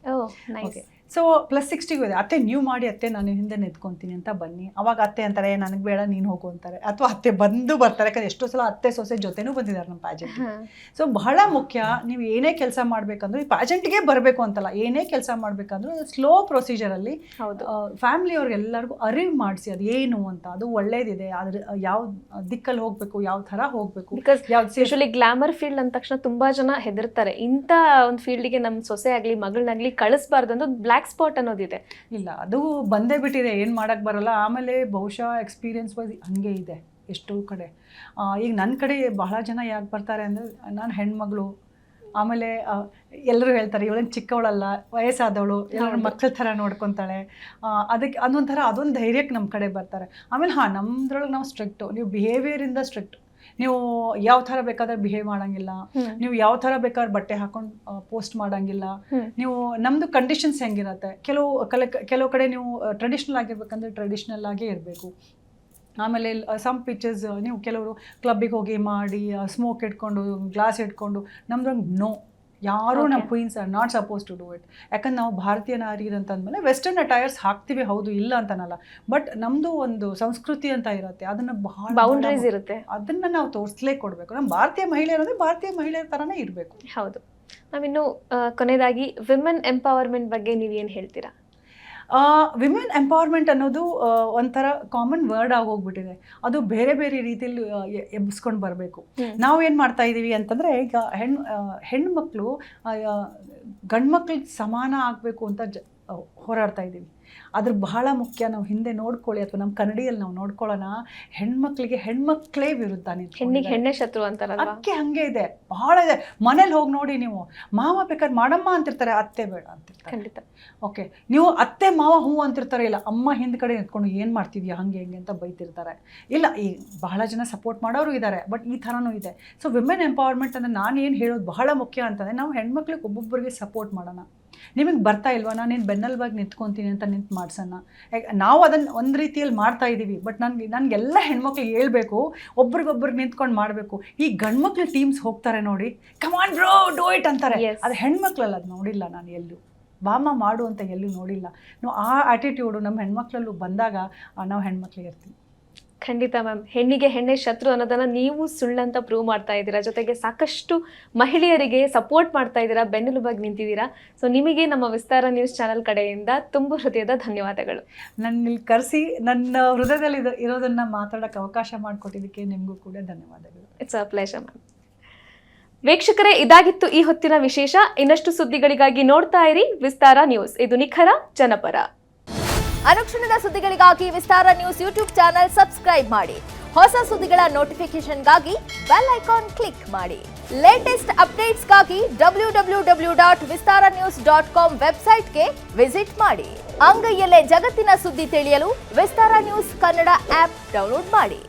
ಓಕೆ, ಸೊ +60 ಇದೆ. ಅತ್ತೆ ನೀವು ಮಾಡಿ, ಅತ್ತೆ ನಾನು ಹಿಂದೆ ನಿಂತ್ಕೊತೀನಿ ಅಂತ ಬನ್ನಿ. ಅವಾಗ ಅತ್ತೆ ಅಂತಾರೆ ನನಗೆ ಬೇಡ ನೀನು ಹೋಗು ಅಂತಾರೆ, ಅಥವಾ ಅತ್ತೆ ಬರ್ತಾರೆ. ಯಾಕಂದ್ರೆ ಎಷ್ಟೋ ಸಲ ಅತ್ತೆ ಸೊಸೆ ಜೊತೆನೂ ಬಂದಿದ್ದಾರೆ ನಮ್ಮ ಪ್ಯಾಜೆಂಟ್. ಸೊ ಬಹಳ ಮುಖ್ಯ, ನೀವು ಏನೇ ಕೆಲಸ ಮಾಡಬೇಕಂದ್ರೂ ಈ ಪ್ಯಾಜೆಂಟ್ಗೆ ಬರಬೇಕು ಅಂತಲ್ಲ, ಏನೇ ಕೆಲಸ ಮಾಡಬೇಕಂದ್ರೂ ಸ್ಲೋ ಪ್ರೊಸೀಜರಲ್ಲಿ ಫ್ಯಾಮಿಲಿಯವ್ರಿಗೆಲ್ಲರಿಗೂ ಅರಿವು ಮಾಡಿಸಿ, ಅದು ಏನು ಅಂತ, ಅದು ಒಳ್ಳೇದಿದೆ, ಅದ್ರ ಯಾವ ದಿಕ್ಕಲ್ಲಿ ಹೋಗಬೇಕು, ಯಾವ ಥರ ಹೋಗಬೇಕು. ಯೂಶುವಲಿ ಗ್ಲಾಮರ್ ಫೀಲ್ಡ್ ಅಂದ ತಕ್ಷಣ ತುಂಬಾ ಜನ ಹೆದರ್ತಾರೆ, ಇಂಥ ಒಂದು ಫೀಲ್ಡಿಗೆ ನಮ್ಮ ಸೊಸೆ ಆಗಲಿ ಮಗಳನ್ನಾಗಲಿ ಕಳಿಸ್ಬಾರ್ದು ಅಂತ ಬ್ಲ್ಯಾಕ್ ಸ್ಪಾಟ್ ಅನ್ನೋದಿದೆ. ಇಲ್ಲ, ಅದು ಬಂದೇ ಬಿಟ್ಟಿದೆ, ಏನು ಮಾಡೋಕ್ಕೆ ಬರಲ್ಲ. ಆಮೇಲೆ ಬಹುಶಃ ಎಕ್ಸ್ಪೀರಿಯನ್ಸ್ ವೈಸ್ ಹಂಗೆ ಇದೆ ಎಷ್ಟೋ ಕಡೆ. ಈಗ ನನ್ನ ಕಡೆ ಬಹಳ ಜನ ಯಾಕೆ ಬರ್ತಾರೆ ಅಂದರೆ, ನಾನು ಹೆಣ್ಮಗಳು, ಆಮೇಲೆ ಎಲ್ಲರೂ ಹೇಳ್ತಾರೆ ಇವಳೇನು ಚಿಕ್ಕವಳಲ್ಲ, ವಯಸ್ಸಾದವಳು, ಎಲ್ಲರ ಮಕ್ಕಳ ಥರ ನೋಡ್ಕೊತಾಳೆ, ಅದಕ್ಕೆ ಅದೊಂದು ಧೈರ್ಯಕ್ಕೆ ನಮ್ಮ ಕಡೆ ಬರ್ತಾರೆ. ಆಮೇಲೆ ನಮ್ಮದ್ರೊಳಗೆ ನಾವು ಸ್ಟ್ರಿಕ್ಟು, ನೀವು ಬಿಹೇವಿಯರಿಂದ ಸ್ಟ್ರಿಕ್ಟ್. ನೀವು ಯಾವ ಥರ ಬೇಕಾದ್ರೆ ಬಿಹೇವ್ ಮಾಡೋಂಗಿಲ್ಲ, ನೀವು ಯಾವ ಥರ ಬೇಕಾದ್ರೆ ಬಟ್ಟೆ ಹಾಕೊಂಡು ಪೋಸ್ಟ್ ಮಾಡೋಂಗಿಲ್ಲ. ನೀವು ನಮ್ಮದು ಕಂಡೀಷನ್ಸ್ ಹೆಂಗಿರುತ್ತೆ, ಕೆಲವು ಕಡೆ ನೀವು ಟ್ರೆಡಿಷ್ನಲ್ ಆಗಿರ್ಬೇಕಂದ್ರೆ ಟ್ರೆಡಿಷ್ನಲ್ ಆಗೇ ಇರಬೇಕು. ಆಮೇಲೆ ಸಮ್ ಪಿಕ್ಚರ್ಸ್ ನೀವು ಕೆಲವರು ಕ್ಲಬ್ಬಿಗೆ ಹೋಗಿ ಮಾಡಿ ಸ್ಮೋಕ್ ಇಟ್ಕೊಂಡು ಗ್ಲಾಸ್ ಇಟ್ಕೊಂಡು, ನಮ್ದ್ರಂಗೆ ನೋ, ಯಾರೂ ನಮ್ಮ queens are not suppose to do it. ಯಾಕಂದ್ರೆ ನಾವು ಭಾರತೀಯ ನಾರೀರು ಅಂತಂದಮೇಲೆ ವೆಸ್ಟರ್ನ್ ಅಟೈರ್ಸ್ ಹಾಕ್ತೀವಿ, ಹೌದು, ಇಲ್ಲ ಅಂತನಲ್ಲ. ಬಟ್ ನಮ್ಮದು ಒಂದು ಸಂಸ್ಕೃತಿ ಅಂತ ಇರುತ್ತೆ, ಅದನ್ನು ಬಹಳ ಬೌಂಡ್ರೀಸ್ ಇರುತ್ತೆ, ಅದನ್ನು ನಾವು ತೋರಿಸ್ಲೇ ಕೊಡಬೇಕು. ನಮ್ಮ ಭಾರತೀಯ ಮಹಿಳೆಯರು ಅಂದರೆ ಭಾರತೀಯ ಮಹಿಳೆಯರ ಥರನೇ ಇರಬೇಕು. ಹೌದು. ನಾವಿನ್ನು ಕೊನೆಯದಾಗಿ ವಿಮೆನ್ ಎಂಪವರ್ಮೆಂಟ್ ಬಗ್ಗೆ ನೀವೇನು ಹೇಳ್ತೀರಾ? ವಿಮೆನ್ ಎಂಪವರ್ಮೆಂಟ್ ಅನ್ನೋದು ಒಂಥರ ಕಾಮನ್ ವರ್ಡ್ ಆಗೋಗ್ಬಿಟ್ಟಿದೆ. ಅದು ಬೇರೆ ಬೇರೆ ರೀತಿಯಲ್ಲಿ ಎಬ್ಬಿಸ್ಕೊಂಡು ಬರಬೇಕು. ನಾವೇನು ಮಾಡ್ತಾ ಇದ್ದೀವಿ ಅಂತಂದರೆ, ಈಗ ಹೆಣ್ಮಕ್ಳು ಗಂಡು ಮಕ್ಳಿಗೆ ಸಮಾನ ಆಗಬೇಕು ಅಂತ ಹೋರಾಡ್ತಾ ಇದ್ದೀವಿ. ಅದ್ರ ಬಹಳ ಮುಖ್ಯ. ನಾವು ಹಿಂದೆ ನೋಡ್ಕೊಳ್ಳಿ, ಅಥವಾ ನಮ್ಮ ಕನ್ನಡಿಯಲ್ಲಿ ನಾವು ನೋಡ್ಕೊಳ್ಳೋಣ, ಹೆಣ್ಮಕ್ಳೇ ವಿರುದ್ಧ ಹೆಣ್ಣಿಗೆ ಹೆಣ್ಣೆ ಶತ್ರು ಅಂತಾರಲ್ಲ, ಅದಕ್ಕೆ ಹಂಗೆ ಇದೆ, ಬಹಳ ಇದೆ. ಮನೇಲಿ ಹೋಗಿ ನೋಡಿ, ನೀವು ಮಾವ ಬೇಕಾದ್ರೆ ಮಾಡಮ್ಮ ಅಂತಿರ್ತಾರೆ, ಅತ್ತೆ ಬೇಡ ಅಂತಿರ್ತಾರೆ. ಖಂಡಿತ. ಓಕೆ, ನೀವು ಅತ್ತೆ ಮಾವ ಹೂ ಅಂತಿರ್ತಾರೆ, ಇಲ್ಲ ಅಮ್ಮ ಹಿಂದ್ ಕಡೆ ನಿಂತ್ಕೊಂಡು ಏನು ಮಾಡ್ತಿದ್ಯಾ ಹಂಗೆ ಹೆಂಗೆ ಅಂತ ಬೈತಿರ್ತಾರೆ. ಇಲ್ಲ, ಈ ಬಹಳ ಜನ ಸಪೋರ್ಟ್ ಮಾಡೋರು ಇದ್ದಾರೆ, ಬಟ್ ಈ ಥರನೂ ಇದೆ. ಸೊ ವಿಮೆನ್ ಎಂಪವರ್ಮೆಂಟ್ ಅಂದರೆ ನಾನು ಏನು ಹೇಳೋದು ಬಹಳ ಮುಖ್ಯ ಅಂತಂದರೆ, ನಾವು ಹೆಣ್ಮಕ್ಳಿಗೆ ಒಬ್ಬೊಬ್ಬರಿಗೆ ಸಪೋರ್ಟ್ ಮಾಡೋಣ. ನಿಮಗೆ ಬರ್ತಾ ಇಲ್ವಾ, ನಾನೇನು ಬೆನ್ನಲ್ವಾಗಿ ನಿಂತ್ಕೊತೀನಿ ಅಂತ ನಿಂತು ಮಾಡ್ಸೋಣ. ನಾವು ಅದನ್ನು ಒಂದು ರೀತಿಯಲ್ಲಿ ಮಾಡ್ತಾ ಇದ್ದೀವಿ, ಬಟ್ ನನಗೆಲ್ಲ ಹೆಣ್ಮಕ್ಳಿಗೆ ಹೇಳ್ಬೇಕು, ಒಬ್ರಿಗೊಬ್ರಿಗೆ ನಿಂತ್ಕೊಂಡು ಮಾಡಬೇಕು. ಈ ಗಂಡ್ಮಕ್ಳು ಟೀಮ್ಸ್ ಹೋಗ್ತಾರೆ ನೋಡಿ, ಕಮಾನ್ ಬ್ರೋ ಡೂ ಇಟ್ ಅಂತಾರೆ, ಅದು ಹೆಣ್ಮಕ್ಳಲ್ಲ, ಅದು ನೋಡಿಲ್ಲ ನಾನು ಎಲ್ಲೂ. ಬಾಮ ಮಾಡು ಅಂತ ಎಲ್ಲೂ ನೋಡಿಲ್ಲ. ನಾವು ಆ ಆ್ಯಟಿಟ್ಯೂಡು ನಮ್ಮ ಹೆಣ್ಮಕ್ಳಲ್ಲೂ ಬಂದಾಗ ನಾವು ಹೆಣ್ಮಕ್ಳಿಗೆ ಇರ್ತೀವಿ. ಖಂಡಿತ ಮ್ಯಾಮ್, ಹೆಣ್ಣಿಗೆ ಹೆಣ್ಣೆ ಶತ್ರು ಅನ್ನೋದನ್ನು ನೀವು ಸುಳ್ಳಂತ ಪ್ರೂವ್ ಮಾಡ್ತಾ ಇದ್ದೀರಾ. ಜೊತೆಗೆ ಸಾಕಷ್ಟು ಮಹಿಳೆಯರಿಗೆ ಸಪೋರ್ಟ್ ಮಾಡ್ತಾ ಇದ್ದೀರಾ, ಬೆನ್ನೆಲುಬಾಗಿ ನಿಂತಿದ್ದೀರಾ. ಸೊ ನಿಮಗೆ ನಮ್ಮ ವಿಸ್ತಾರ ನ್ಯೂಸ್ ಚಾನೆಲ್ ಕಡೆಯಿಂದ ತುಂಬ ಹೃದಯದ ಧನ್ಯವಾದಗಳು. ನನ್ನ ಇಲ್ಲಿ ಕರೆಸಿ ನನ್ನ ಹೃದಯದಲ್ಲಿ ಇರೋದನ್ನು ಮಾತಾಡೋಕ್ಕೆ ಅವಕಾಶ ಮಾಡಿಕೊಟ್ಟಿದ್ದಕ್ಕೆ ನಿಮಗೂ ಕೂಡ ಧನ್ಯವಾದಗಳು. It's a pleasure ma'am. ವೀಕ್ಷಕರೇ, ಇದಾಗಿತ್ತು ಈ ಹೊತ್ತಿನ ವಿಶೇಷ. ಇನ್ನಷ್ಟು ಸುದ್ದಿಗಳಿಗಾಗಿ ನೋಡ್ತಾ ಇರಿ ವಿಸ್ತಾರ ನ್ಯೂಸ್. ಇದು ನಿಖರ ಜನಪರ. ಅನುಕ್ಷಣದ ಸುದ್ದಿಗಳಿಗಾಗಿ ವಿಸ್ತಾರ ನ್ಯೂಸ್ ಯೂಟ್ಯೂಬ್ ಚಾನೆಲ್ ಸಬ್ಸ್ಕ್ರೈಬ್ ಮಾಡಿ. ಹೊಸ ಸುದ್ದಿಗಳ ನೋಟಿಫಿಕೇಶನ್ಗಾಗಿ ಬೆಲ್ ಐಕಾನ್ ಕ್ಲಿಕ್ ಮಾಡಿ. ಲೇಟೆಸ್ಟ್ ಅಪ್ಡೇಟ್ಸ್ಗಾಗಿ www.vistaranews.com ವೆಬ್ಸೈಟ್ಗೆ ವಿಸಿಟ್ ಮಾಡಿ. ಅಂಗೈಯಲ್ಲೇ ಜಗತ್ತಿನ ಸುದ್ದಿ ತಿಳಿಯಲು ವಿಸ್ತಾರ ನ್ಯೂಸ್ ಕನ್ನಡ ಆಪ್ ಡೌನ್ಲೋಡ್ ಮಾಡಿ.